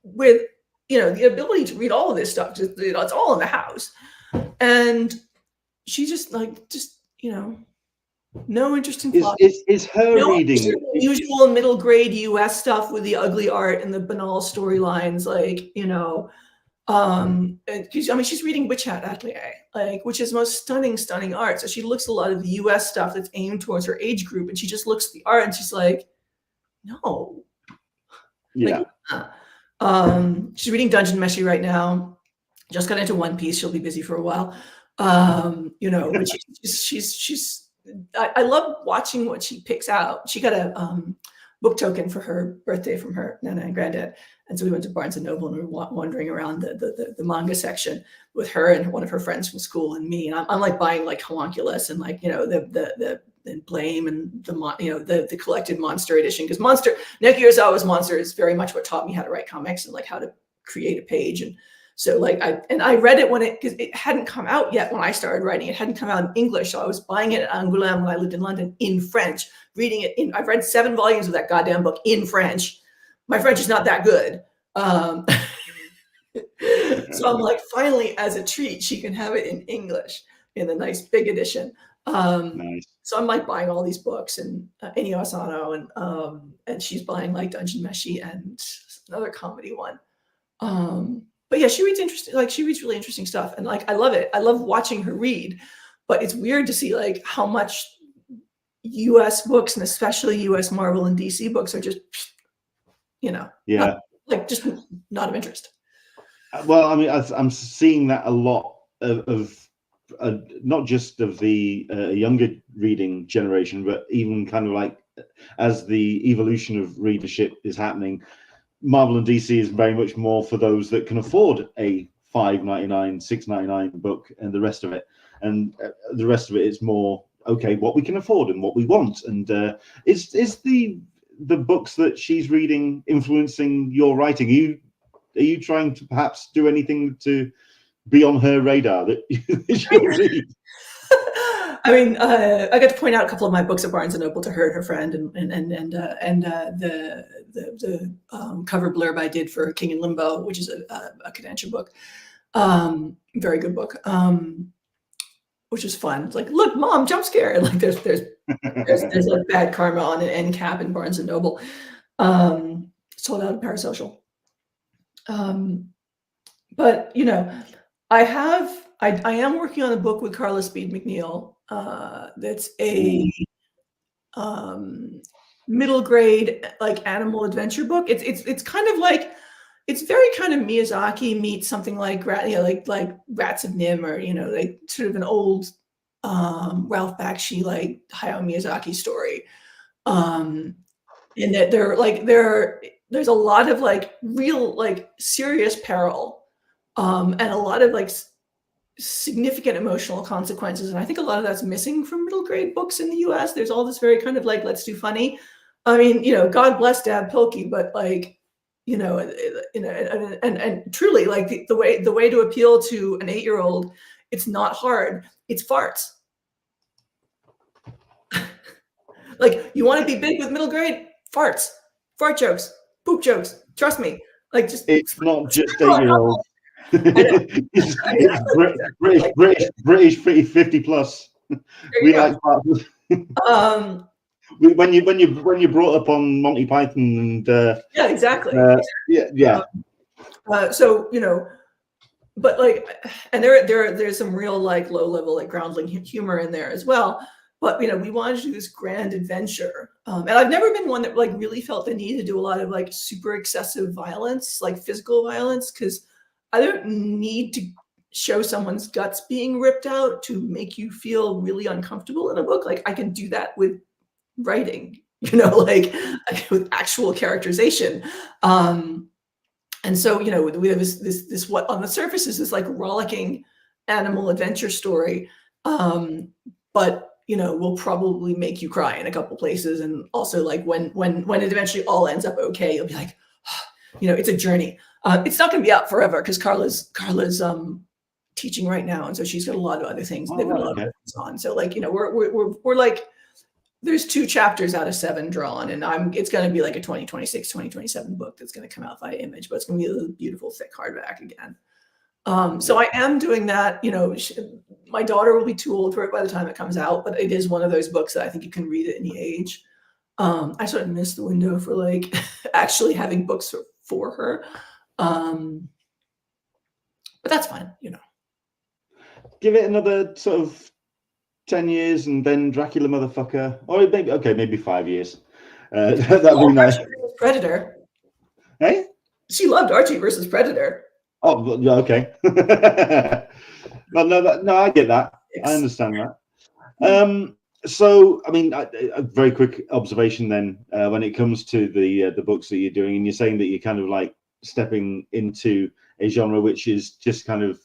with, you know, the ability to read all of this stuff. Just, you know, it's all in the house. And she just you know, no interest in plot. Is her reading usual middle grade US stuff with the ugly art and the banal storylines, like, you know, and I mean, she's reading Witch Hat Atelier, like, which is most stunning art. So she looks at a lot of the US stuff that's aimed towards her age group, and she just looks at the art and she's like, no. Yeah. Like, she's reading Dungeon Meshi right now. Just got into One Piece. She'll be busy for a while. You know, but I love watching what she picks out. She got a book token for her birthday from her Nana and Granddad. And so we went to Barnes & Noble and we were wandering around the manga section with her and one of her friends from school and me. And I'm like buying like Homunculus and like, you know, the Blame and the collected Monster edition, because Naoki Urasawa's Monster is very much what taught me how to write comics and like how to create a page. And so like I read it because it hadn't come out yet when I started writing. It hadn't come out in English. So I was buying it at Angoulême when I lived in London in French, reading it I've read 7 volumes of that goddamn book in French. My French is not that good. So I'm like, finally, as a treat, she can have it in English in the nice big edition. Nice. So I'm like buying all these books and Inio Asano and she's buying like Dungeon Meshi and another comedy one. But yeah, she reads really interesting stuff. And like, I love it. I love watching her read, but it's weird to see like how much US books and especially US Marvel and DC books are just, you know, just not of interest. Well, I mean, I'm seeing that a lot of not just of the younger reading generation, but even kind of like as the evolution of readership is happening, Marvel and DC is very much more for those that can afford a $5.99, $6.99 book, and the rest of it. And the rest of it is more, okay, what we can afford and what we want. And is the books that she's reading influencing your writing? Are you trying to perhaps do anything to be on her radar that she'll read? I mean, I got to point out a couple of my books at Barnes & Noble to her and her friend, and the cover blurb I did for King in Limbo, which is a Kodansha book, very good book, which was fun. It's like, look, Mom, jump scare! And like, there's like bad karma on an end cap in Barnes & Noble, sold out at Parasocial. But you know, I am working on a book with Carla Speed McNeil. That's a middle grade like animal adventure book. It's kind of like, it's very kind of Miyazaki meets something like like Rats of Nim, or you know, like sort of an old Ralph Bakshi like Hayao Miyazaki story. And that there's a lot of like real like serious peril, and a lot of like significant emotional consequences. And I think a lot of that's missing from middle grade books in the US. There's all this very kind of like, let's do funny. I mean, God bless Dab Pilkey, but like, and truly like the way to appeal to an 8-year-old, it's not hard. It's farts. Like, you want to be big with middle grade? Farts, fart jokes, poop jokes. Trust me. Like, just it's not just 8-year-olds. It's British 50 plus. We like farts. When you brought up on Monty Python and yeah, exactly. Yeah. So but like, and there's some real like low level like groundling humor in there as well. But we wanted to do this grand adventure, and I've never been one that like really felt the need to do a lot of like super excessive violence, like physical violence, because I don't need to show someone's guts being ripped out to make you feel really uncomfortable in a book. Like, I can do that with writing, like with actual characterization. And so, we have this what on the surface is this like rollicking animal adventure story, but will probably make you cry in a couple places. And also, like, when it eventually all ends up okay, you'll be like, it's a journey. It's not going to be out forever because Carla's teaching right now, and so she's got a lot of other things. They've got a lot of things on. So like, we're like, there's 2 chapters out of 7 drawn, and it's going to be like a 2026, 2027 book that's going to come out via Image, but it's going to be a beautiful thick hardback again. So I am doing that. My daughter will be too old for it by the time it comes out, but it is one of those books that I think you can read at any age. I sort of missed the window for like actually having books for her. But that's fine, Give it another sort of 10 years and then Dracula motherfucker, or maybe 5 years. That'd be nice. Predator. Hey? She loved Archie versus Predator. Oh, yeah, okay. Well, no, I get that. I understand that. So, I mean, a very quick observation then, when it comes to the books that you're doing, and you're saying that you're kind of like stepping into a genre which is just kind of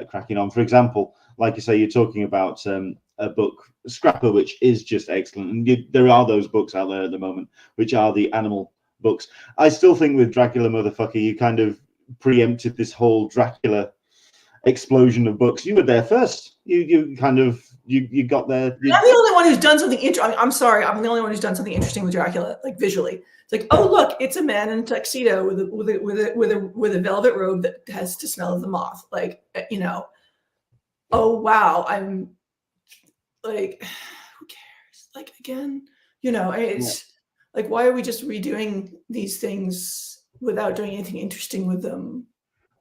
cracking on. For example, like you say, you're talking about a book, Scrapper, which is just excellent. And there are those books out there at the moment, which are the animal books. I still think with Dracula motherfucker, you kind of preempted this whole Dracula explosion of books. You were there first. You kind of you got there. I'm the only one who's done something interesting. I'm sorry, I'm the only one who's done something interesting with Dracula, like visually. It's like, oh look, it's a man in a tuxedo with a velvet robe that has to smell of the moth. Like, oh wow, I'm like, who cares? Like, again, it's like, why are we just redoing these things without doing anything interesting with them?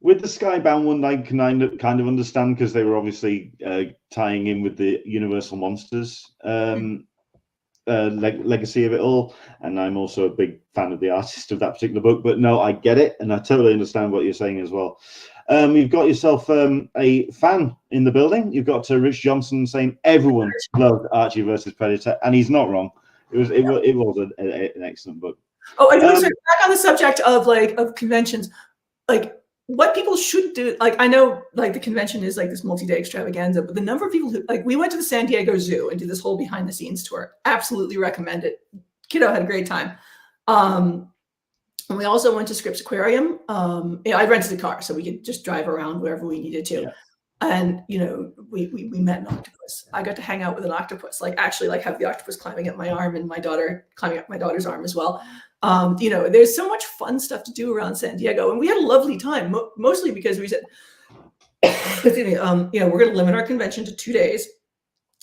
With the Skybound one, I can kind of understand, because they were obviously tying in with the Universal Monsters legacy of it all, and I'm also a big fan of the artist of that particular book. But no, I get it, and I totally understand what you're saying as well. You've got yourself a fan in the building. You've got Rich Johnson saying everyone loved Archie versus Predator, and he's not wrong. It was an excellent book. Oh, I want to start back on the subject of conventions, like what people should do. Like, I know like the convention is like this multi-day extravaganza, but the number of people who, like, we went to the San Diego Zoo and did this whole behind the scenes tour. Absolutely recommend it. Kiddo had a great time. And we also went to Scripps Aquarium. I rented a car so we could just drive around wherever we needed to. Yeah. And we met an octopus. I got to hang out with an octopus, like actually like have the octopus climbing up my arm and my daughter climbing up my daughter's arm as well. There's so much fun stuff to do around San Diego, and we had a lovely time, mostly because we said, excuse me, we're going to limit our convention to 2 days.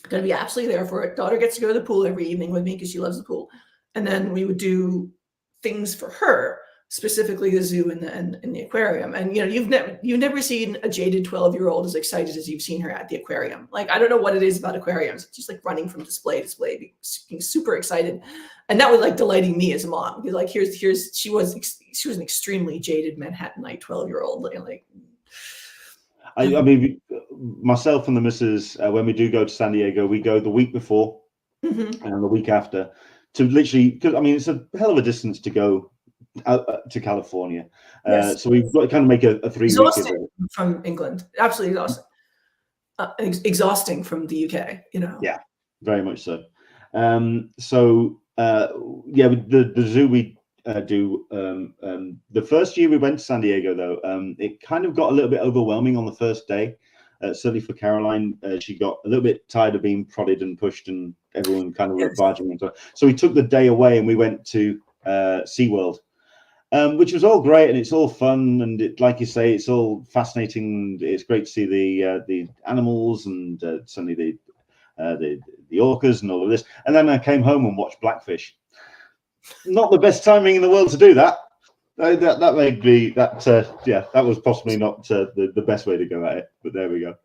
Going to be absolutely there for it. Daughter gets to go to the pool every evening with me because she loves the pool, and then we would do things for her, specifically the zoo and the aquarium. And you've never seen a jaded 12-year-old as excited as you've seen her at the aquarium. Like, I don't know what it is about aquariums. It's just like running from display to display, being super excited. And that was like delighting me as a mom, because like she was an extremely jaded Manhattanite 12-year-old. Like, I mean, myself and the missus, when we do go to San Diego, we go the week before and the week after, to literally, because I mean, it's a hell of a distance to go out to California. Yes. So we've got to kind of make a 3-week event. Exhausting from England. Absolutely exhausting. Exhausting from the UK, you know. Yeah, very much so. Yeah, with the zoo we do. The first year we went to San Diego, though, it kind of got a little bit overwhelming on the first day. Certainly for Caroline, she got a little bit tired of being prodded and pushed, and everyone kind of barging into her. So we took the day away and we went to SeaWorld, which was all great, and it's all fun, and it, like you say, it's all fascinating. It's great to see the animals, and certainly the orcas and all of this. And then I came home and watched Blackfish. Not the best timing in the world to do that. That may be that. Yeah, that was possibly not the best way to go at it, but there we go.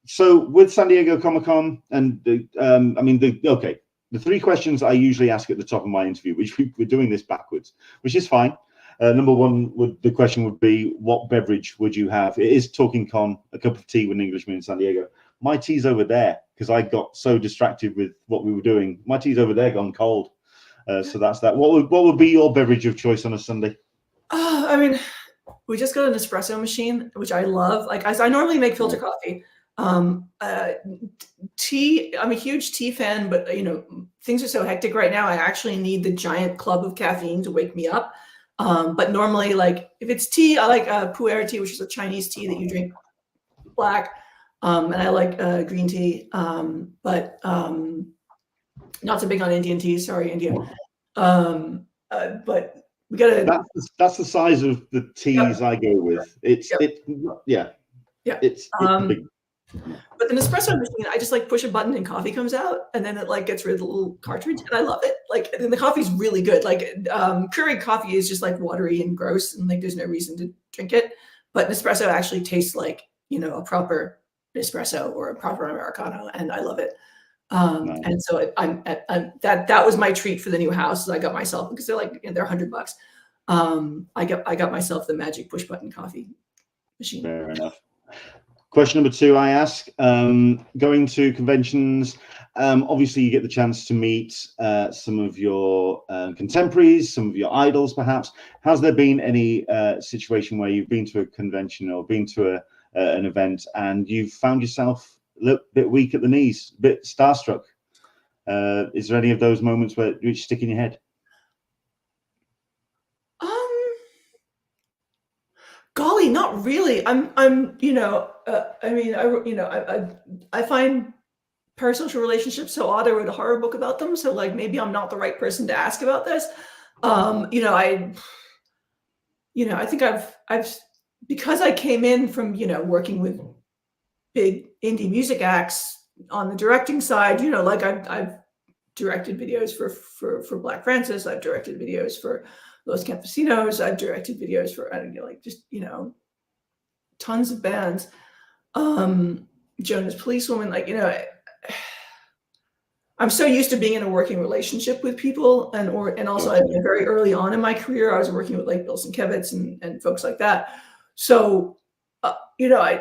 So with San Diego Comic-Con, and I mean, the 3 questions I usually ask at the top of my interview, which we're doing this backwards, which is fine. Number 1, the question would be, what beverage would you have? It is Talkin Con, a cup of tea with an Englishman in San Diego. My tea's over there because I got so distracted with what we were doing. My tea's over there gone cold. So that's that. What would be your beverage of choice on a Sunday? I mean, we just got an espresso machine, which I love. Like I normally make filter coffee. Tea, I'm a huge tea fan, but you know, things are so hectic right now. I actually need the giant club of caffeine to wake me up. But normally, like if it's tea, I like pu'er tea, which is a Chinese tea that you drink black. And I like green tea, but not so big on Indian tea. Sorry, India. But we gotta. That's the size of the teas I go with. It's big. But the Nespresso machine, I just like push a button and coffee comes out, and then it like gets rid of the little cartridge, and I love it. Like, and the coffee's really good. Like, Keurig coffee is just like watery and gross, and like there's no reason to drink it. But Nespresso actually tastes like, you know, a proper espresso or a proper Americano, and I love it. Nice. And so that was my treat for the new house. I got myself, because they're like, they're $100. I got myself the magic push button coffee machine. Fair enough. Question number 2 I ask, going to conventions, obviously you get the chance to meet some of your contemporaries, some of your idols perhaps. Has there been any situation where you've been to a convention or been to an event and you've found yourself a little bit weak at the knees, a bit starstruck? Is there any of those moments which stick in your head? Golly, not really. I'm, you know, I mean, I find parasocial relationships so odd. I wrote a horror book about them, so like maybe I'm not the right person to ask about this. You know, I think I've because I came in from, you know, working with big indie music acts on the directing side. You know, like I've directed videos for Black Francis. I've directed videos for Los Campesinos. I've directed videos for, I don't know, like just, you know, tons of bands. Jonas Policewoman, like, you know, I'm so used to being in a working relationship with people, and also very early on in my career, I was working with like Bill Sienkiewicz and folks like that. So, you know, I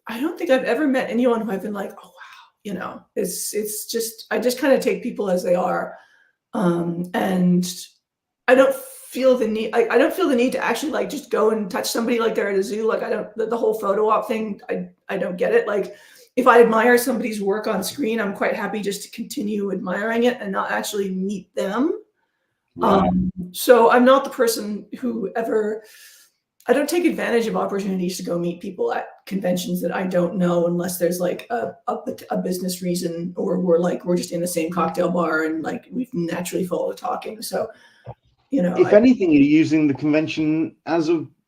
don't think I've ever met anyone who I've been like, oh wow, you know, it's just, I just kind of take people as they are, and I don't feel the need. I don't feel the need to actually like just go and touch somebody like they're at a zoo. Like I don't, the whole photo op thing. I don't get it. Like if I admire somebody's work on screen, I'm quite happy just to continue admiring it and not actually meet them. Right. So I'm not the person who ever. I don't take advantage of opportunities to go meet people at conventions that I don't know, unless there's like a business reason, or we're just in the same cocktail bar and like we've naturally followed talking. So. You know, if anything, you're using the convention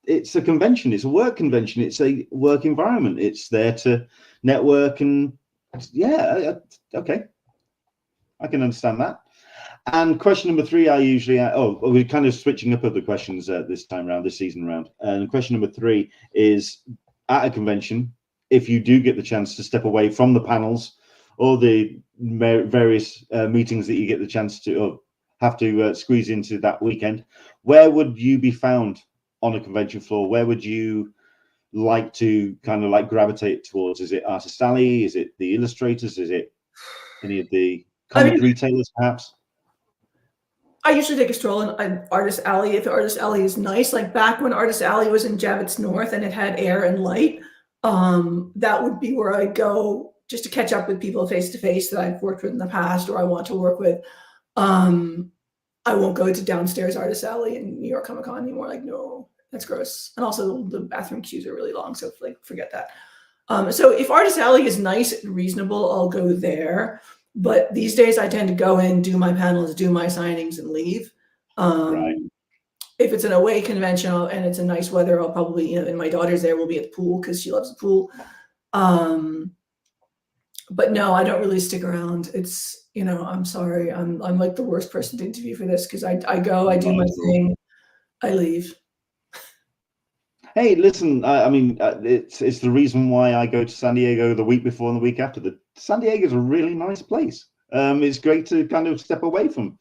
it's a convention, it's a work convention, it's a work environment, it's there to network, and yeah, okay, I can understand that. And question number 3, I usually, we're kind of switching up of the questions this time around, this season round. And question number 3 is, at a convention, if you do get the chance to step away from the panels or the various meetings that you get the chance to, or have to squeeze into that weekend, where would you be found on a convention floor? Where would you like to kind of like gravitate towards? Is it Artist Alley? Is it the illustrators? Is it any of the comic retailers, perhaps? I usually take a stroll in Artist Alley if Artist Alley is nice. Like back when Artist Alley was in Javits North and it had air and light, that would be where I go just to catch up with people face to face that I've worked with in the past or I want to work with. I won't go to downstairs Artist Alley in New York Comic Con anymore. Like, no, that's gross. And also the bathroom queues are really long, so like forget that. So if Artist Alley is nice and reasonable, I'll go there. But these days I tend to go in, do my panels, do my signings, and leave. Right. If it's an away convention and it's a nice weather, I'll probably, you know, and my daughter's there, we'll be at the pool because she loves the pool. But no, I don't really stick around. It's, you know, I'm sorry. I'm like the worst person to interview for this because I go, I do my thing, I leave. Hey, listen, I mean, it's the reason why I go to San Diego the week before and the week after. San Diego is a really nice place. It's great to kind of step away from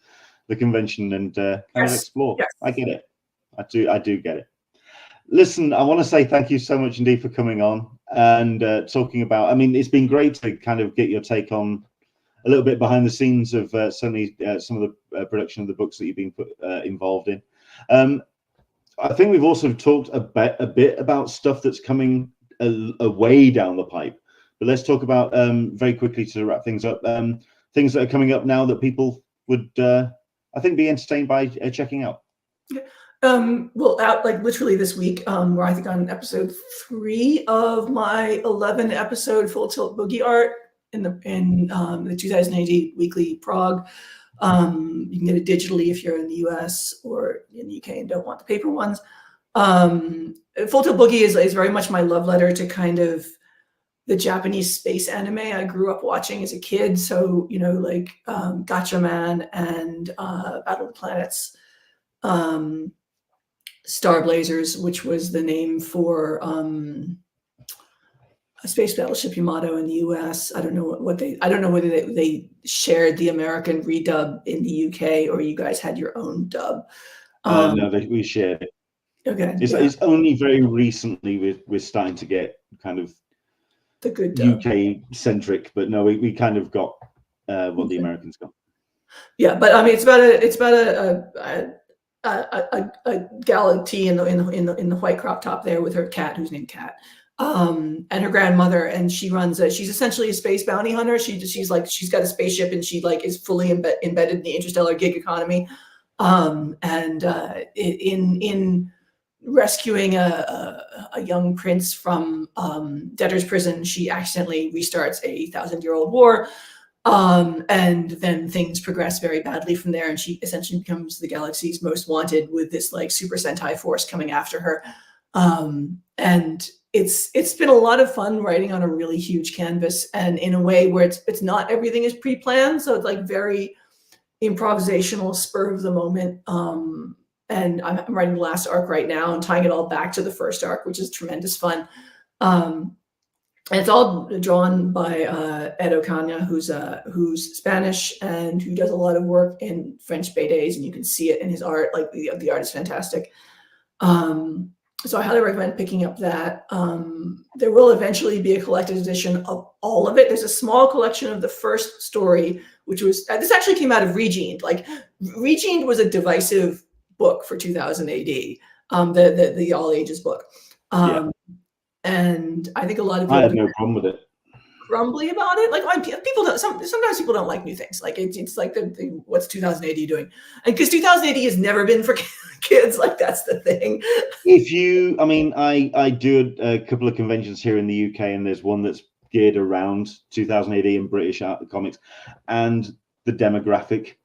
the convention and kind of explore. Yes. I get it. I do get it. Listen, I want to say thank you so much indeed for coming on and talking about, I mean, it's been great to kind of get your take on a little bit behind the scenes of certainly some of the production of the books that you've been involved in. I think we've also talked a bit about stuff that's coming a way down the pipe, but let's talk about very quickly to wrap things up, things that are coming up now that people would, I think, be entertained by checking out. Well, out like literally this week, where I think on episode 3 of my 11 episode Full Tilt Boogie art in the 2080 weekly Prague. You can get it digitally if you're in the US or in the UK and don't want the paper ones. Full Tilt Boogie is very much my love letter to kind of the Japanese space anime I grew up watching as a kid. So, you know, like Gotcha Man and Battle of the Planets, Star Blazers, which was the name for a space battleship Yamato in the US. I don't know I don't know whether they shared the American redub in the UK or you guys had your own dub. No, we shared it. Okay. It's only very recently we're starting to get kind of the good dub. UK centric, but no, we kind of got what the Americans got. Yeah, but I mean, it's about a gal T in the white crop top there with her cat who's named Cat. And her grandmother, and she runs she's essentially a space bounty hunter. She's got a spaceship and she like is fully embedded in the interstellar gig economy. In rescuing a young prince from debtor's prison, she accidentally restarts a 1,000-year-old war. And then things progress very badly from there, and she essentially becomes the galaxy's most wanted with this like Super Sentai force coming after her. And it's been a lot of fun writing on a really huge canvas and in a way where it's not everything is pre-planned. So it's like very improvisational, spur of the moment. And I'm writing the last arc right now and tying it all back to the first arc, which is tremendous fun. And it's all drawn by Ed Ocaña, who's Spanish and who does a lot of work in French BDs, and you can see it in his art. Like the art is fantastic. So I highly recommend picking up that. There will eventually be a collected edition of all of it. There's a small collection of the first story, which was, this actually came out of Regened. Like Regened was a divisive book for 2000 AD, the all ages book. And I think a lot of people I had no problem with it. Grumbly about it. Like people don't, sometimes people don't like new things. Like it's like the what's 2000 AD doing? And because 2000 AD has never been for kids, like that's the thing. If you, I mean, I do a couple of conventions here in the UK, and there's one that's geared around 2000 AD and British art comics, and the demographic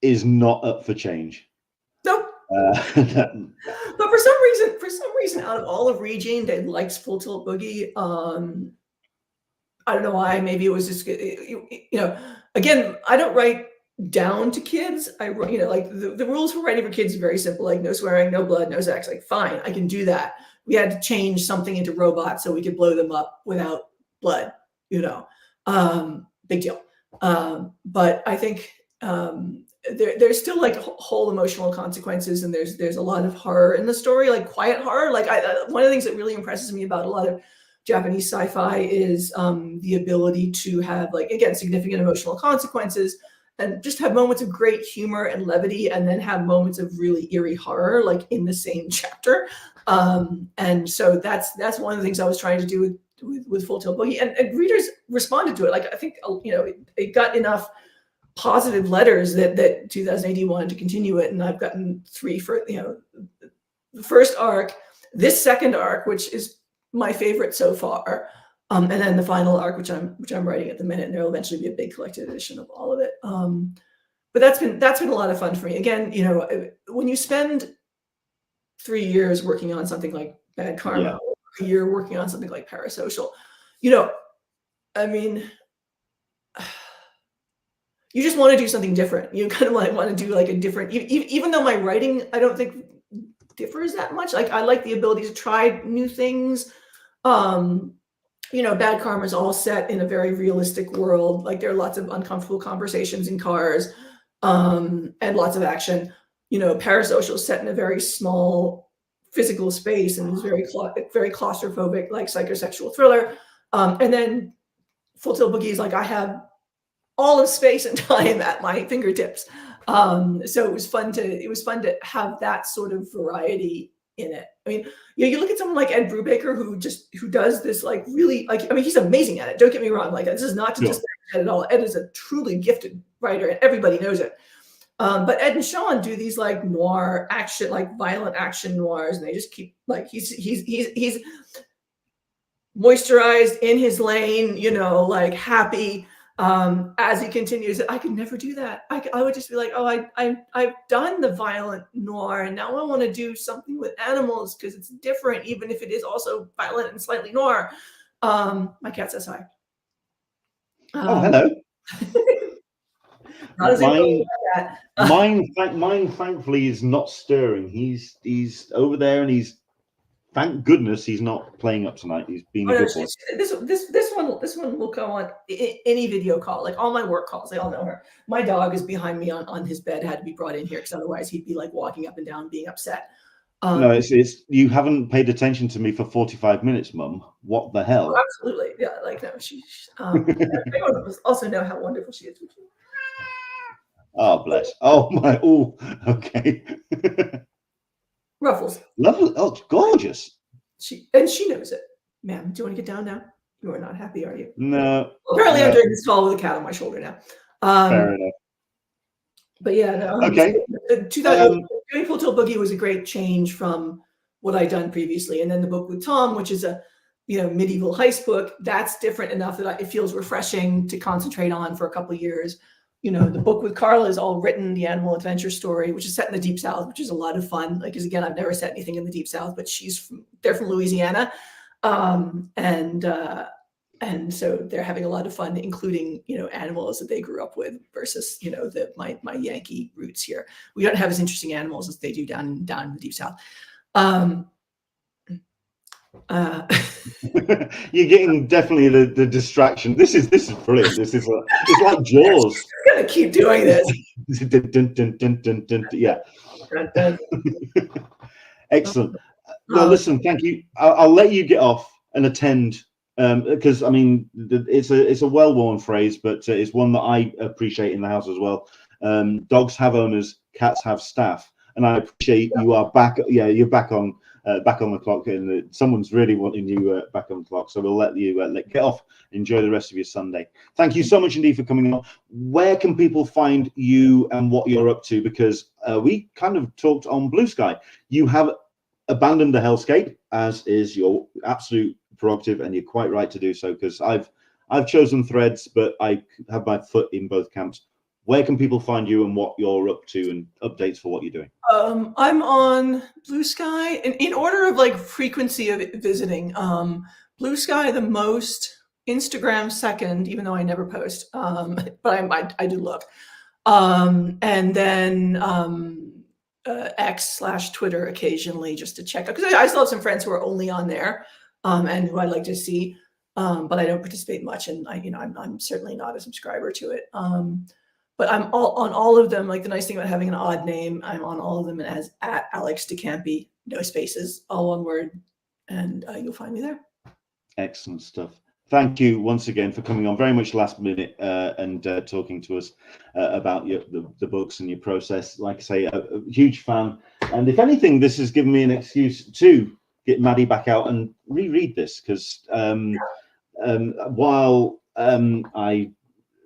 is not up for change. Nope. But for some reason, out of all of Regened, they likes Full Tilt Boogie. I don't know why. Maybe it was just, you know, again, I don't write down to kids. I, you know, like the rules for writing for kids are very simple, like no swearing, no blood, no sex. Like, fine, I can do that. We had to change something into robots so we could blow them up without blood, you know, big deal. But I think there's still like whole emotional consequences, and there's a lot of horror in the story, like quiet horror. Like one of the things that really impresses me about a lot of Japanese sci-fi is the ability to have, like, again, significant emotional consequences and just have moments of great humor and levity, and then have moments of really eerie horror, like in the same chapter. And so that's one of the things I was trying to do with Full Tilt Boogie, and readers responded to it. Like, I think, you know, it got enough positive letters that 2000 AD wanted to continue it, and I've gotten 3 for, you know, the first arc, this second arc, which is my favorite so far, and then the final arc, which I'm writing at the minute, and there'll eventually be a big collected edition of all of it. But that's been a lot of fun for me. Again, you know, when you spend 3 years working on something like Bad Karma, or a year working on something like Parasocial, you know, I mean, you just want to do something different. You kind of like want to do like a different, even though my writing, I don't think differs that much. Like, I like the ability to try new things. You know, Bad Karma is all set in a very realistic world. Like, there are lots of uncomfortable conversations in cars, and lots of action. You know, Parasocial is set in a very small physical space and is very claustrophobic, like psychosexual thriller. And then Full Tilt Boogie is like, I have all of space and time at my fingertips. So it was fun to have that sort of variety in it. I mean, you know, you look at someone like Ed Brubaker, who does this, like, really, like, I mean, he's amazing at it. Don't get me wrong. Like, this is not to just Ed at all. Ed is a truly gifted writer, and everybody knows it. But Ed and Sean do these, like, noir action, like violent action noirs, and they just keep, like, he's moisturized in his lane, you know, like, happy. As he continues, I could never do that. I would just be like, oh, I've done the violent noir, and now I want to do something with animals because it's different, even if it is also violent and slightly noir. My cat says hi. Oh, hello. Mine, thankfully, is not stirring. He's over there, and thank goodness he's not playing up tonight. He's been a good boy. This one will go on any video call, like all my work calls. They all know her. My dog is behind me on his bed. Had to be brought in here because otherwise he'd be like walking up and down, being upset. No, it's you haven't paid attention to me for 45 minutes, Mum. What the hell? Oh, absolutely, yeah. Like, no, I also know how wonderful she is. Oh, bless. Oh my. Oh, okay. Ruffles. Lovely. Oh, it's gorgeous. She knows it. Ma'am, do you want to get down now? You are not happy, are you? No. Well, apparently, I'm doing this call with a cat on my shoulder now. Fair enough. But yeah, no. Okay. Doing Full Tilt Boogie was a great change from what I'd done previously, and then the book with Tom, which is a, you know, medieval heist book, that's different enough that it feels refreshing to concentrate on for a couple of years. You know, the book with Carla is all written, the animal adventure story, which is set in the Deep South, which is a lot of fun. Like, because again, I've never set anything in the Deep South, but they're from Louisiana. And so they're having a lot of fun, including, you know, animals that they grew up with versus, you know, my Yankee roots here. We don't have as interesting animals as they do down in the Deep South. You're getting definitely the distraction. This is brilliant. It's like Jaws. I'm gonna keep doing this. Dun, dun, dun, dun, dun, yeah. Excellent. Well, listen, thank you. I'll let you get off and attend, because I mean, it's a well-worn phrase, but it's one that I appreciate in the house as well. Dogs have owners, cats have staff, and I appreciate you are back. Yeah, you're back on the clock, and someone's really wanting you back on the clock. So we'll let you get off. Enjoy the rest of your Sunday. Thank you so much indeed for coming on. Where can people find you and what you're up to? Because we kind of talked on Blue Sky. You have abandoned the hellscape, as is your absolute prerogative, and you're quite right to do so, because I've chosen Threads, but I have my foot in both camps. Where can people find you and what you're up to and updates for what you're doing? I'm on Blue Sky in order of like frequency of visiting. Blue Sky the most, Instagram second, even though I never post, but I do look. And then X/Twitter occasionally, just to check out, because I still have some friends who are only on there, and who I'd like to see, but I don't participate much, and I'm certainly not a subscriber to it. But I'm on all of them. Like, the nice thing about having an odd name, I'm on all of them as at Alex De Campi, no spaces, all one word, and you'll find me there. Excellent stuff. Thank you once again for coming on very much last minute and talking to us about the books and your process. Like I say, a huge fan. And if anything, this has given me an excuse to get Maddie back out and reread this, because while I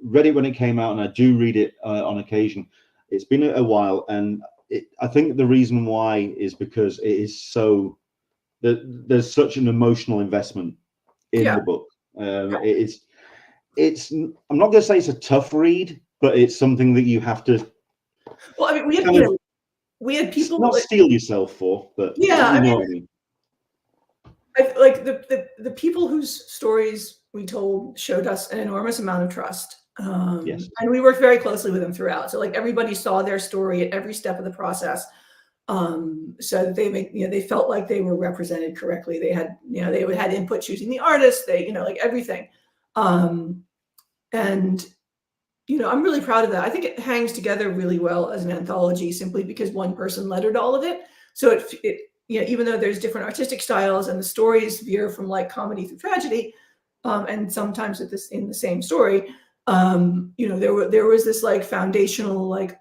read it when it came out and I do read it on occasion, it's been a while. And I think the reason why is because it is so, there's such an emotional investment in the book. It's I'm not going to say it's a tough read, but it's something that you have to. Well, I mean, we had people not steel yourself for, but yeah, you know what I mean. Like the people whose stories we told showed us an enormous amount of trust. Yes. And we worked very closely with them throughout. So like everybody saw their story at every step of the process. So that they felt like they were represented correctly. They had, they had input choosing the artist, like everything. And, I'm really proud of that. I think it hangs together really well as an anthology simply because one person lettered all of it. So even though there's different artistic styles and the stories veer from like comedy through tragedy, and sometimes in the same story, there was this like foundational, like,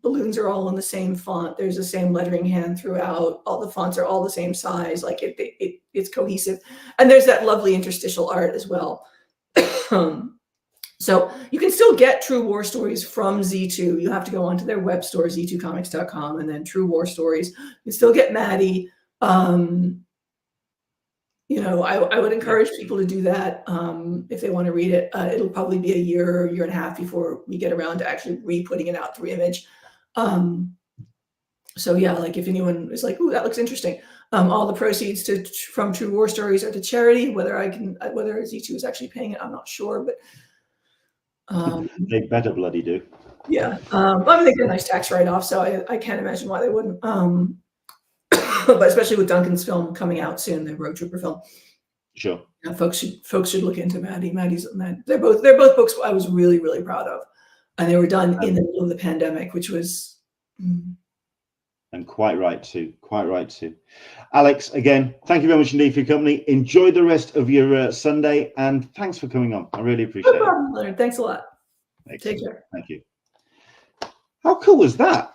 balloons are all in the same font. There's the same lettering hand throughout. All the fonts are all the same size. Like it's cohesive. And there's that lovely interstitial art as well. So you can still get True War Stories from Z2. You have to go onto their web store, z2comics.com, and then True War Stories. You can still get Maddie. I would encourage people to do that if they want to read it. It'll probably be a year and a half before we get around to actually re-putting it out through Image. So yeah, like if anyone is like, "Ooh, that looks interesting," all the proceeds from True War Stories are to charity. Whether Z2 is actually paying it, I'm not sure, but they better bloody do. Yeah, I mean, they get a nice tax write-off, so I can't imagine why they wouldn't. But especially with Duncan's film coming out soon, the Road Trooper film. Sure. Folks should look into Maddie. They're both books I was really, really proud of, and they were done in the middle of the pandemic, which was. And quite right too. Alex, again, thank you very much indeed for your company. Enjoy the rest of your Sunday, and thanks for coming on. I really appreciate it. Leonard. Thanks a lot. Excellent. Take care. Thank you. How cool was that?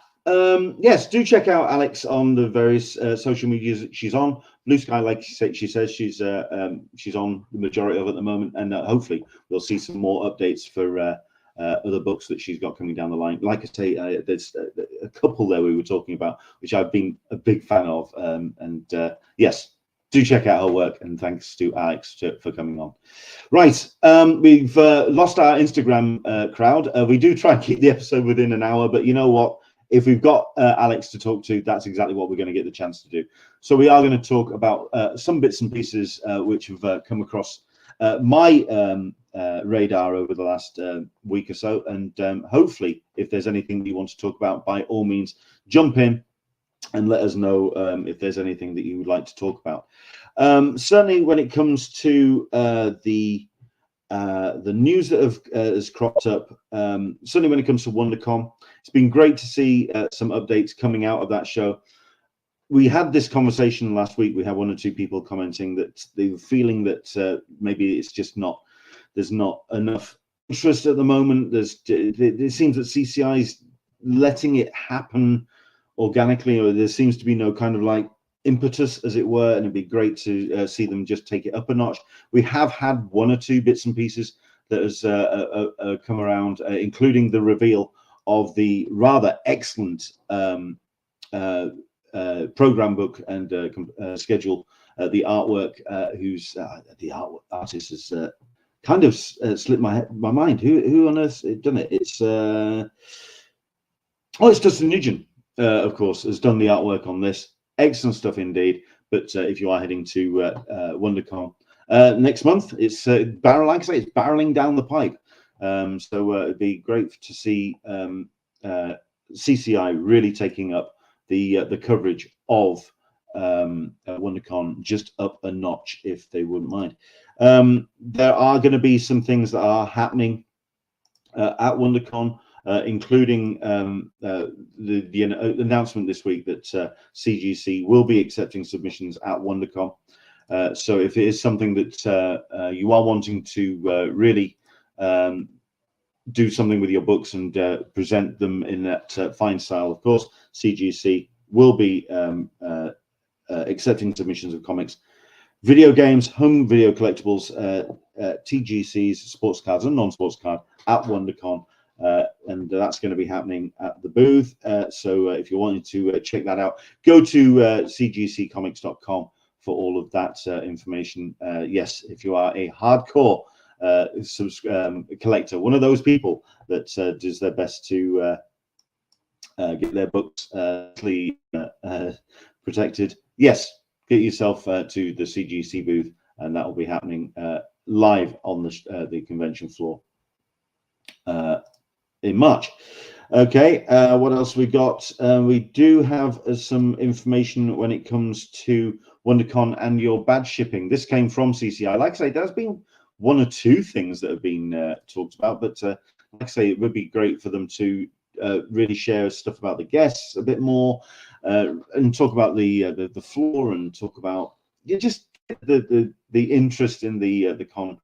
Yes, do check out Alex on the various social medias that she's on. Blue Sky, like she says, she's on the majority of it at the moment, and hopefully we'll see some more updates for other books that she's got coming down the line. Like I say, there's a couple there we were talking about, which I've been a big fan of, and yes, do check out her work, and thanks to Alex for coming on. Right, we've lost our Instagram crowd. We do try and keep the episode within an hour, but you know what? If we've got Alex to talk to, that's exactly what we're going to get the chance to do. So we are going to talk about some bits and pieces which have come across my radar over the last week or so, and hopefully if there's anything that you want to talk about, by all means jump in and let us know if there's anything that you would like to talk about. Certainly when it comes to the news that has cropped up, certainly when it comes to WonderCon, it's been great to see some updates coming out of that show. We had this conversation last week. We had one or two people commenting that they were feeling that maybe it's just there's not enough interest at the moment. It seems that CCI is letting it happen organically, or there seems to be no kind of like impetus, as it were, and it'd be great to see them just take it up a notch. We have had one or two bits and pieces that has come around, including the reveal of the rather excellent program book and schedule. The artwork, the artist has kind of slipped my mind. Who on earth done it? It's it's Dustin Nugent, of course, has done the artwork on this. Excellent stuff indeed. But if you are heading to WonderCon next month, it's like I say, it's barreling down the pipe. So it'd be great to see CCI really taking up the coverage of WonderCon just up a notch, if they wouldn't mind. There are going to be some things that are happening at WonderCon, including the announcement this week that CGC will be accepting submissions at WonderCon. So if it is something that you are wanting to really do something with your books and present them in that fine style, of course, CGC will be accepting submissions of comics, video games, home video collectibles, TGCs, sports cards and non-sports card at WonderCon. And that's going to be happening at the booth. So if you wanted to check that out, go to cgccomics.com for all of that information. Yes, if you are a hardcore collector, one of those people that does their best to get their books protected, yes, get yourself to the CGC booth, and that will be happening live on the convention floor in March. Okay, what else we got? We do have some information when it comes to WonderCon and your badge shipping. This came from CCI. Like I say, there's been one or two things that have been talked about, but like I say, it would be great for them to really share stuff about the guests a bit more, and talk about the floor, and talk about just the interest in the con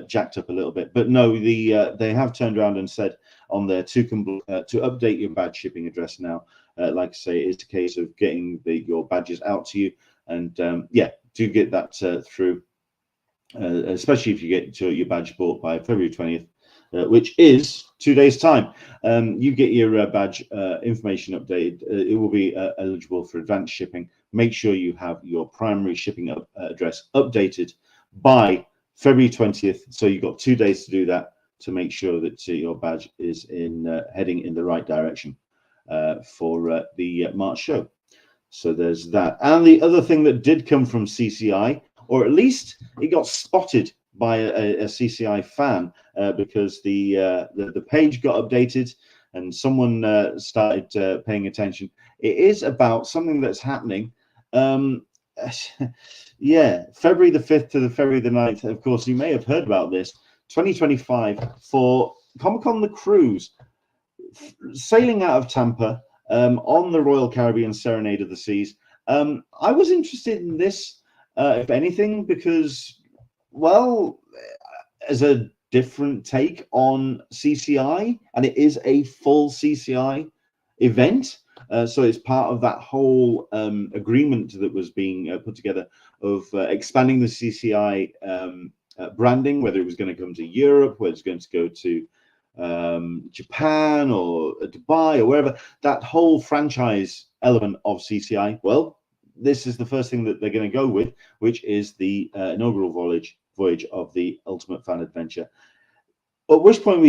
jacked up a little bit. But no, they have turned around and said on there to update your badge shipping address now. Like I say, it's a case of getting your badges out to you, and yeah, do get that through, especially if you get your badge bought by February 20th. Which is 2 days' time. You get your badge information updated. It will be eligible for advanced shipping. Make sure you have your primary shipping address updated by February 20th. So you've got 2 days to do that, to make sure that your badge is heading in the right direction for the March show. So there's that. And the other thing that did come from CCI, or at least it got spotted by a CCI fan, because the page got updated and someone started paying attention. It is about something that's happening. Yeah, February the 5th to the February the 9th. Of course, you may have heard about this. 2025 for Comic-Con the Cruise, sailing out of Tampa on the Royal Caribbean Serenade of the Seas. I was interested in this, if anything, because, well, as a different take on CCI, and it is a full CCI event. So it's part of that whole agreement that was being put together of expanding the CCI branding, whether it was going to come to Europe, whether it's going to go to Japan or Dubai or wherever, that whole franchise element of CCI. Well, this is the first thing that they're going to go with, which is the inaugural voyage of the Ultimate Fan Adventure. At which point,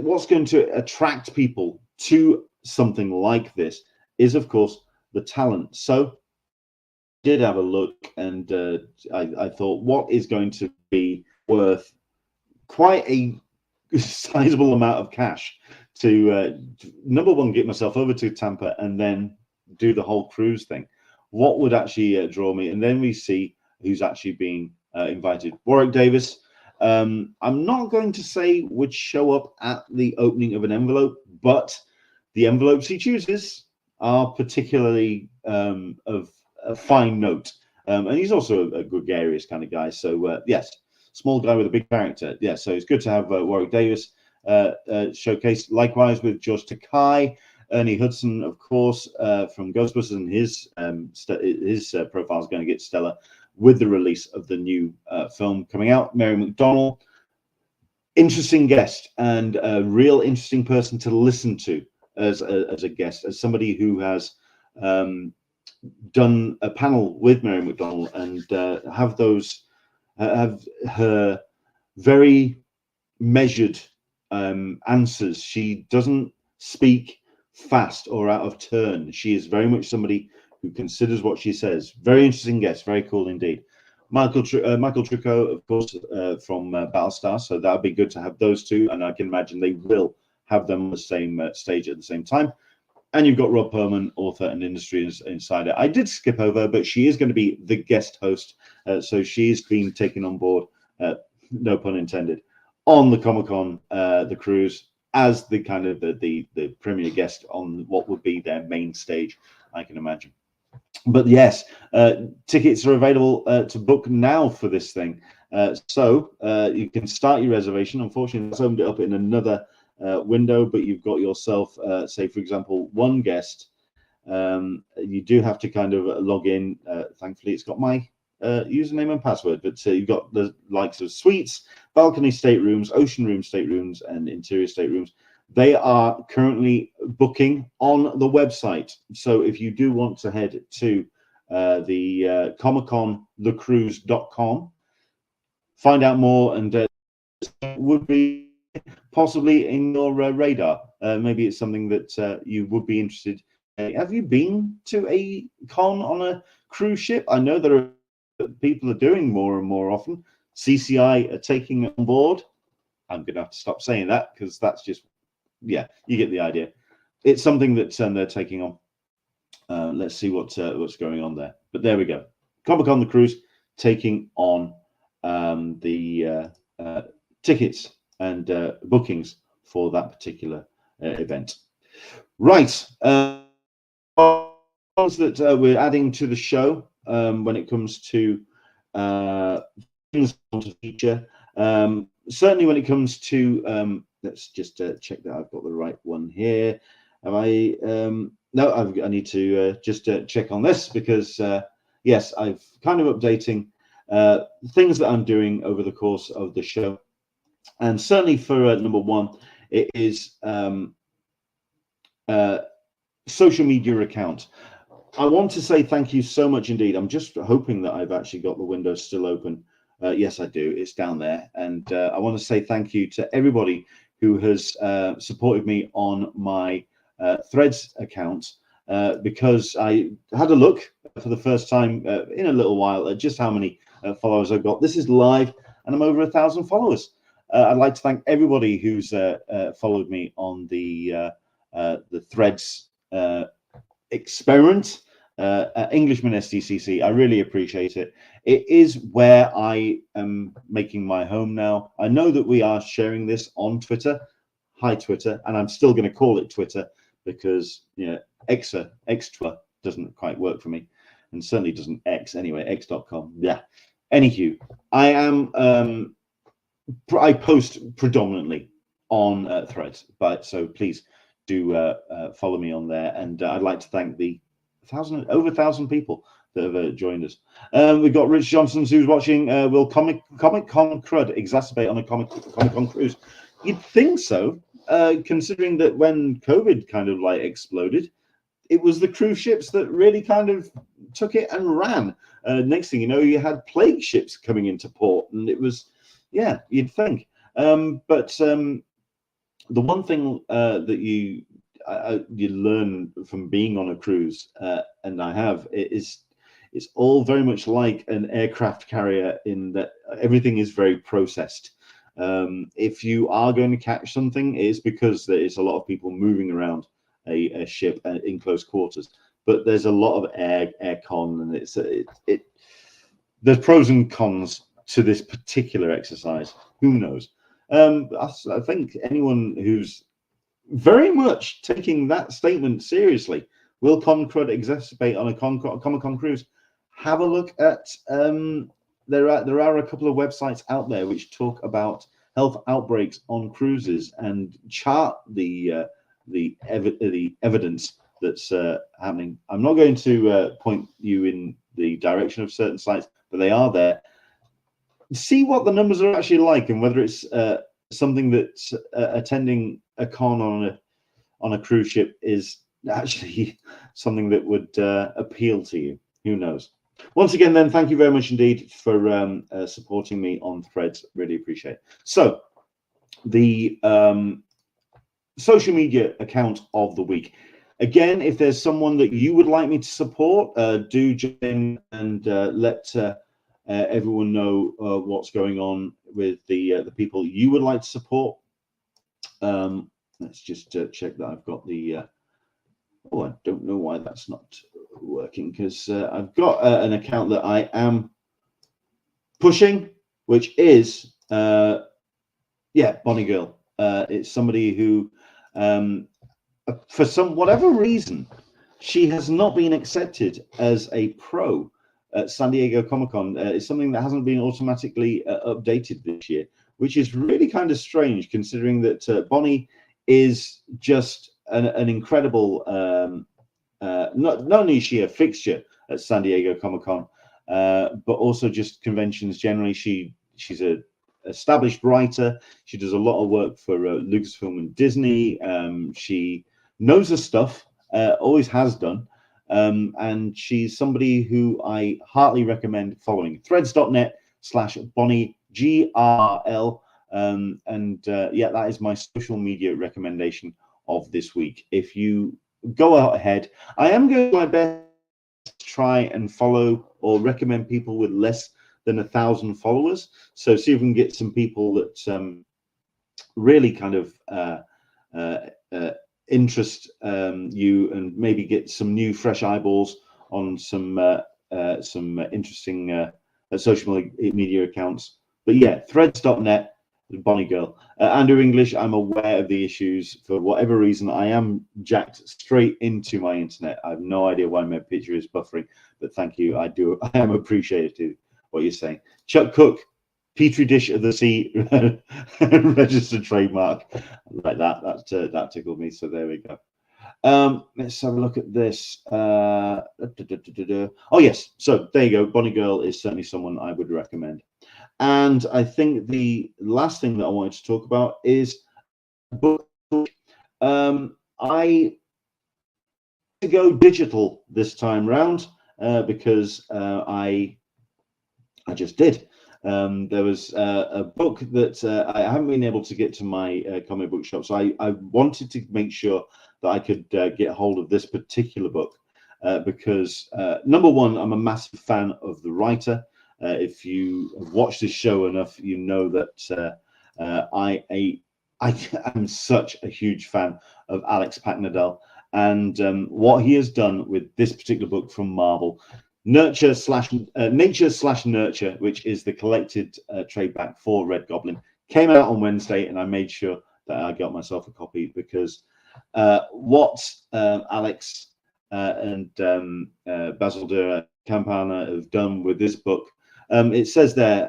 what's going to attract people to something like this is, of course, the talent. So I did have a look, and I thought, what is going to be worth quite a sizable amount of cash to number one, get myself over to Tampa and then do the whole cruise thing? What would actually draw me? And then we see who's actually being invited. Warwick Davis. I'm not going to say would show up at the opening of an envelope, but the envelopes he chooses are particularly of a fine note. And he's also a gregarious kind of guy. So yes, small guy with a big character. Yeah, so it's good to have Warwick Davis showcased. Likewise with George Takei, Ernie Hudson, of course, from Ghostbusters, and his profile is going to get stellar with the release of the new film coming out. Mary McDonnell, interesting guest, and a real interesting person to listen to as a guest, as somebody who has done a panel with Mary McDonnell, and have her very measured answers. She doesn't speak fast or out of turn. She is very much somebody who considers what she says. Very interesting guest, very cool indeed. Michael Trucco, of course, from Battlestar, so that would be good to have those two, and I can imagine they will have them on the same stage at the same time. And you've got Rob Perlman, author and industry insider. I did skip over, but she is going to be the guest host, so she's been taken on board, no pun intended, on the Comic-Con, the cruise, as the kind of the premier guest on what would be their main stage, I can imagine. But yes, tickets are available to book now for this thing. So you can start your reservation. Unfortunately, it's opened it up in another window, but you've got yourself, say, for example, one guest. You do have to kind of log in. Thankfully, it's got my username and password, but you've got the likes of suites, balcony staterooms, ocean room staterooms, and interior staterooms. They are currently booking on the website. So if you do want to head to the comiconthecruise.com, find out more, and would be possibly in your radar. Maybe it's something that you would be interested in. Have you been to a con on a cruise ship? I know there are people are doing more and more often. CCI are taking it on board. I'm going to have to stop saying that because that's just, yeah, you get the idea. It's something that they're taking on. Let's see what's going on there. But there we go. Comic-Con the Cruise taking on the tickets and bookings for that particular event. Right. That we're adding to the show when it comes to things to feature. Certainly when it comes to let's just check that I've got the right one here. Have I no, I need to just check on this because yes, I've kind of updating things that I'm doing over the course of the show. And certainly for number one, it is social media account. I want to say thank you so much indeed. I'm just hoping that I've actually got the window still open. Yes, I do. It's down there. And I want to say thank you to everybody who has supported me on my Threads account because I had a look for the first time in a little while at just how many followers I've got. This is live and I'm over 1,000 followers. I'd like to thank everybody who's followed me on the Threads experiment, Englishman SDCC. I really appreciate it. It is where I am making my home now. I know that we are sharing this on Twitter. Hi, Twitter. And I'm still going to call it Twitter because, you know, Extra doesn't quite work for me and certainly doesn't X anyway, x.com. Yeah. Anywho, I am, I post predominantly on Threads, but so please do follow me on there. And I'd like to thank the over 1,000 people that have joined us. We've got Rich Johnson who's watching. Will Comic Con crud exacerbate on a Comic Con cruise? You'd think so, considering that when COVID kind of like exploded, it was the cruise ships that really kind of took it and ran. Next thing you know, you had plague ships coming into port, and it was, yeah, you'd think. But the one thing that you learn from being on a cruise, and I have, it's all very much like an aircraft carrier in that everything is very processed. If you are going to catch something, it's because there is a lot of people moving around a ship in close quarters. But there's a lot of air con, and there's pros and cons to this particular exercise. Who knows? I think anyone who's very much taking that statement seriously, will con crud exacerbate on a Comic Con cruise? Have a look at there are a couple of websites out there which talk about health outbreaks on cruises and chart the evidence that's happening. I'm not going to point you in the direction of certain sites, but they are there. See what the numbers are actually like and whether it's something that's attending a con on a cruise ship is actually something that would appeal to you. Who knows? Once again, then, thank you very much indeed for supporting me on Threads. Really appreciate it. So, the social media account of the week. Again, if there's someone that you would like me to support, do jump in and let everyone know what's going on with the people you would like to support. Let's just check that I've got the. Oh, I don't know why that's not working because I've got an account that I am pushing, which is yeah, Bonnie Girl. It's somebody who, for whatever reason, she has not been accepted as a pro at San Diego Comic-Con. It's something that hasn't been automatically updated this year, which is really kind of strange, considering that Bonnie is just an incredible. Not only is she a fixture at San Diego Comic-Con, but also just conventions generally. She's a established writer. She does a lot of work for Lucasfilm and Disney. She knows her stuff, always has done, and she's somebody who I heartily recommend following. Threads.net/Bonnie GRL, and yeah, that is my social media recommendation of this week. If you go out ahead, I am going to do my best to try and follow or recommend people with less than 1,000 followers. So see if we can get some people that really kind of interest you, and maybe get some new fresh eyeballs on some interesting social media accounts. But yeah, threads.net, Bonnie Girl. Andrew English, I'm aware of the issues. For whatever reason, I am jacked straight into my internet. I have no idea why my picture is buffering, but thank you. I am appreciative what you're saying. Chuck Cook, Petri dish of the sea, registered trademark. Like that. That tickled me. So there we go. Let's have a look at this. Oh yes. So there you go. Bonnie Girl is certainly someone I would recommend. And I think the last thing that I wanted to talk about is book. I go digital this time round because I just did. There was a book that I haven't been able to get to my comic book shop, so I wanted to make sure that I could get hold of this particular book because number one, I'm a massive fan of the writer. If you have watched this show enough, you know that I am such a huge fan of Alex Packnadel, and what he has done with this particular book from Marvel, Nature / Nurture, which is the collected trade back for Red Goblin, came out on Wednesday, and I made sure that I got myself a copy because what Alex and Basil de Campana have done with this book. It says there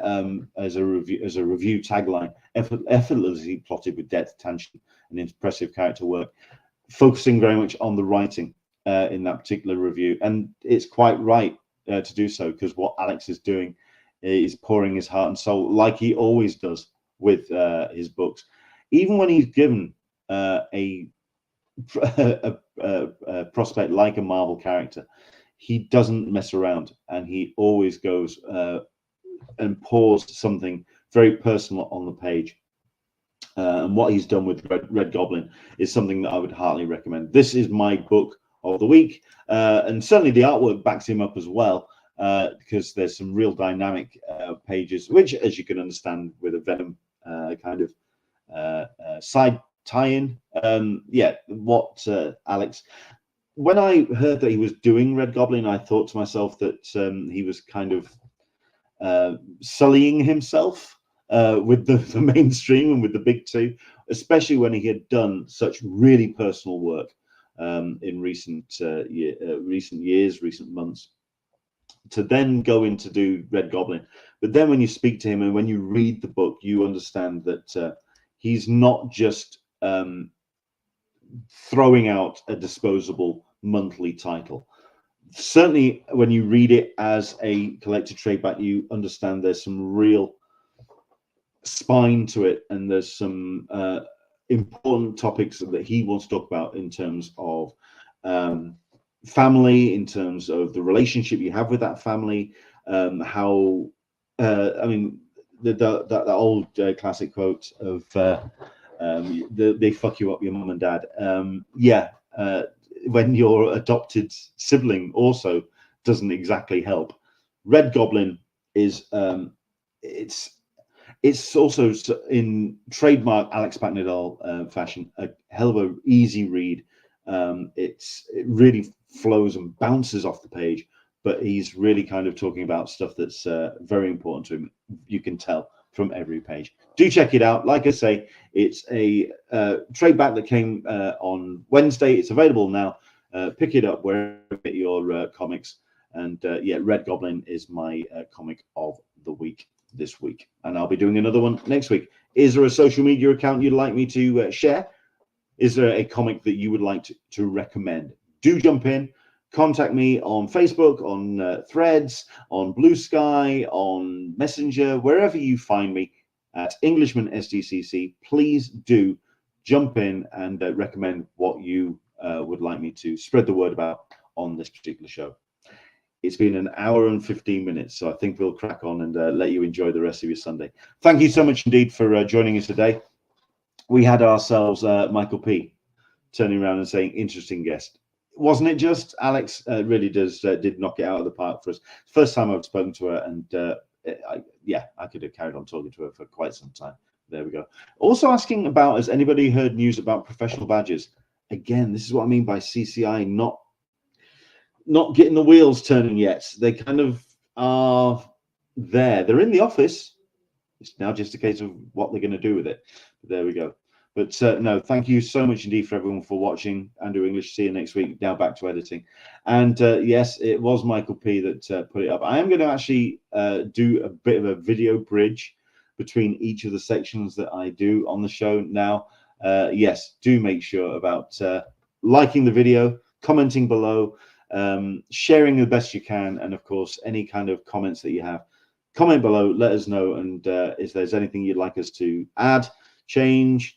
as a review tagline: effortlessly plotted with depth, tension, and impressive character work, focusing very much on the writing in that particular review. And it's quite right to do so, because what Alex is doing is pouring his heart and soul, like he always does with his books. Even when he's given a prospect like a Marvel character, he doesn't mess around, and he always goes and pours something very personal on the page. And what he's done with Red Goblin is something that I would heartily recommend. This is my book of the week, and certainly the artwork backs him up as well, because there's some real dynamic pages, which, as you can understand, with a Venom kind of side tie-in. Yeah, what Alex, when I heard that he was doing Red Goblin, I thought to myself that he was kind of sullying himself with the mainstream and with the big two, especially when he had done such really personal work in recent years, recent months, to then go in to do Red Goblin. But then when you speak to him and when you read the book, you understand that he's not just throwing out a disposable monthly title. Certainly when you read it as a collected trade back, you understand there's some real spine to it, and there's some important topics that he wants to talk about in terms of family, in terms of the relationship you have with that family, how I mean that old classic quote of they fuck you up, your mum and dad. Yeah, when your adopted sibling also doesn't exactly help. Red Goblin is it's also in trademark Alex Packnadel fashion, a hell of a easy read. It really flows and bounces off the page, but he's really kind of talking about stuff that's very important to him. You can tell from every page. Do check it out. Like I say, it's a trade back that came on Wednesday. It's available now. Pick it up wherever you get your comics. And yeah, Red Goblin is my comic of the week this week. And I'll be doing another one next week. Is there a social media account you'd like me to share? Is there a comic that you would like to recommend? Do jump in. Contact me on Facebook, on Threads, on Blue Sky, on Messenger, wherever you find me at Englishman SDCC. Please do jump in and recommend what you would like me to spread the word about on this particular show. It's been an hour and 15 minutes, so I think we'll crack on and let you enjoy the rest of your Sunday. Thank you so much indeed for joining us today. We had ourselves Michael P. turning around and saying, interesting guest. Wasn't it just? Alex really did knock it out of the park for us. First time I've spoken to her, and I could have carried on talking to her for quite some time. There we go. Also asking about, has anybody heard news about professional badges? Again, this is what I mean by CCI not getting the wheels turning yet. They kind of are there. They're in the office. It's now just a case of what they're going to do with it. But there we go. But no, thank you so much indeed for everyone for watching. Andrew English, see you next week. Now back to editing. And yes, it was Michael P that put it up. I am going to actually do a bit of a video bridge between each of the sections that I do on the show now. Yes, do make sure about liking the video, commenting below, sharing the best you can, and of course, any kind of comments that you have. Comment below, let us know, and if there's anything you'd like us to add, change,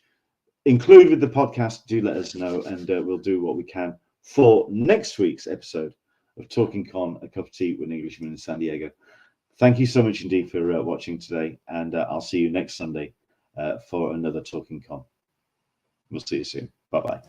include with the podcast, do let us know, and we'll do what we can for next week's episode of Talking Con, a cup of tea with an Englishman in San Diego. Thank you so much indeed for watching today, and I'll see you next Sunday for another Talking Con. We'll see you soon. Bye-bye.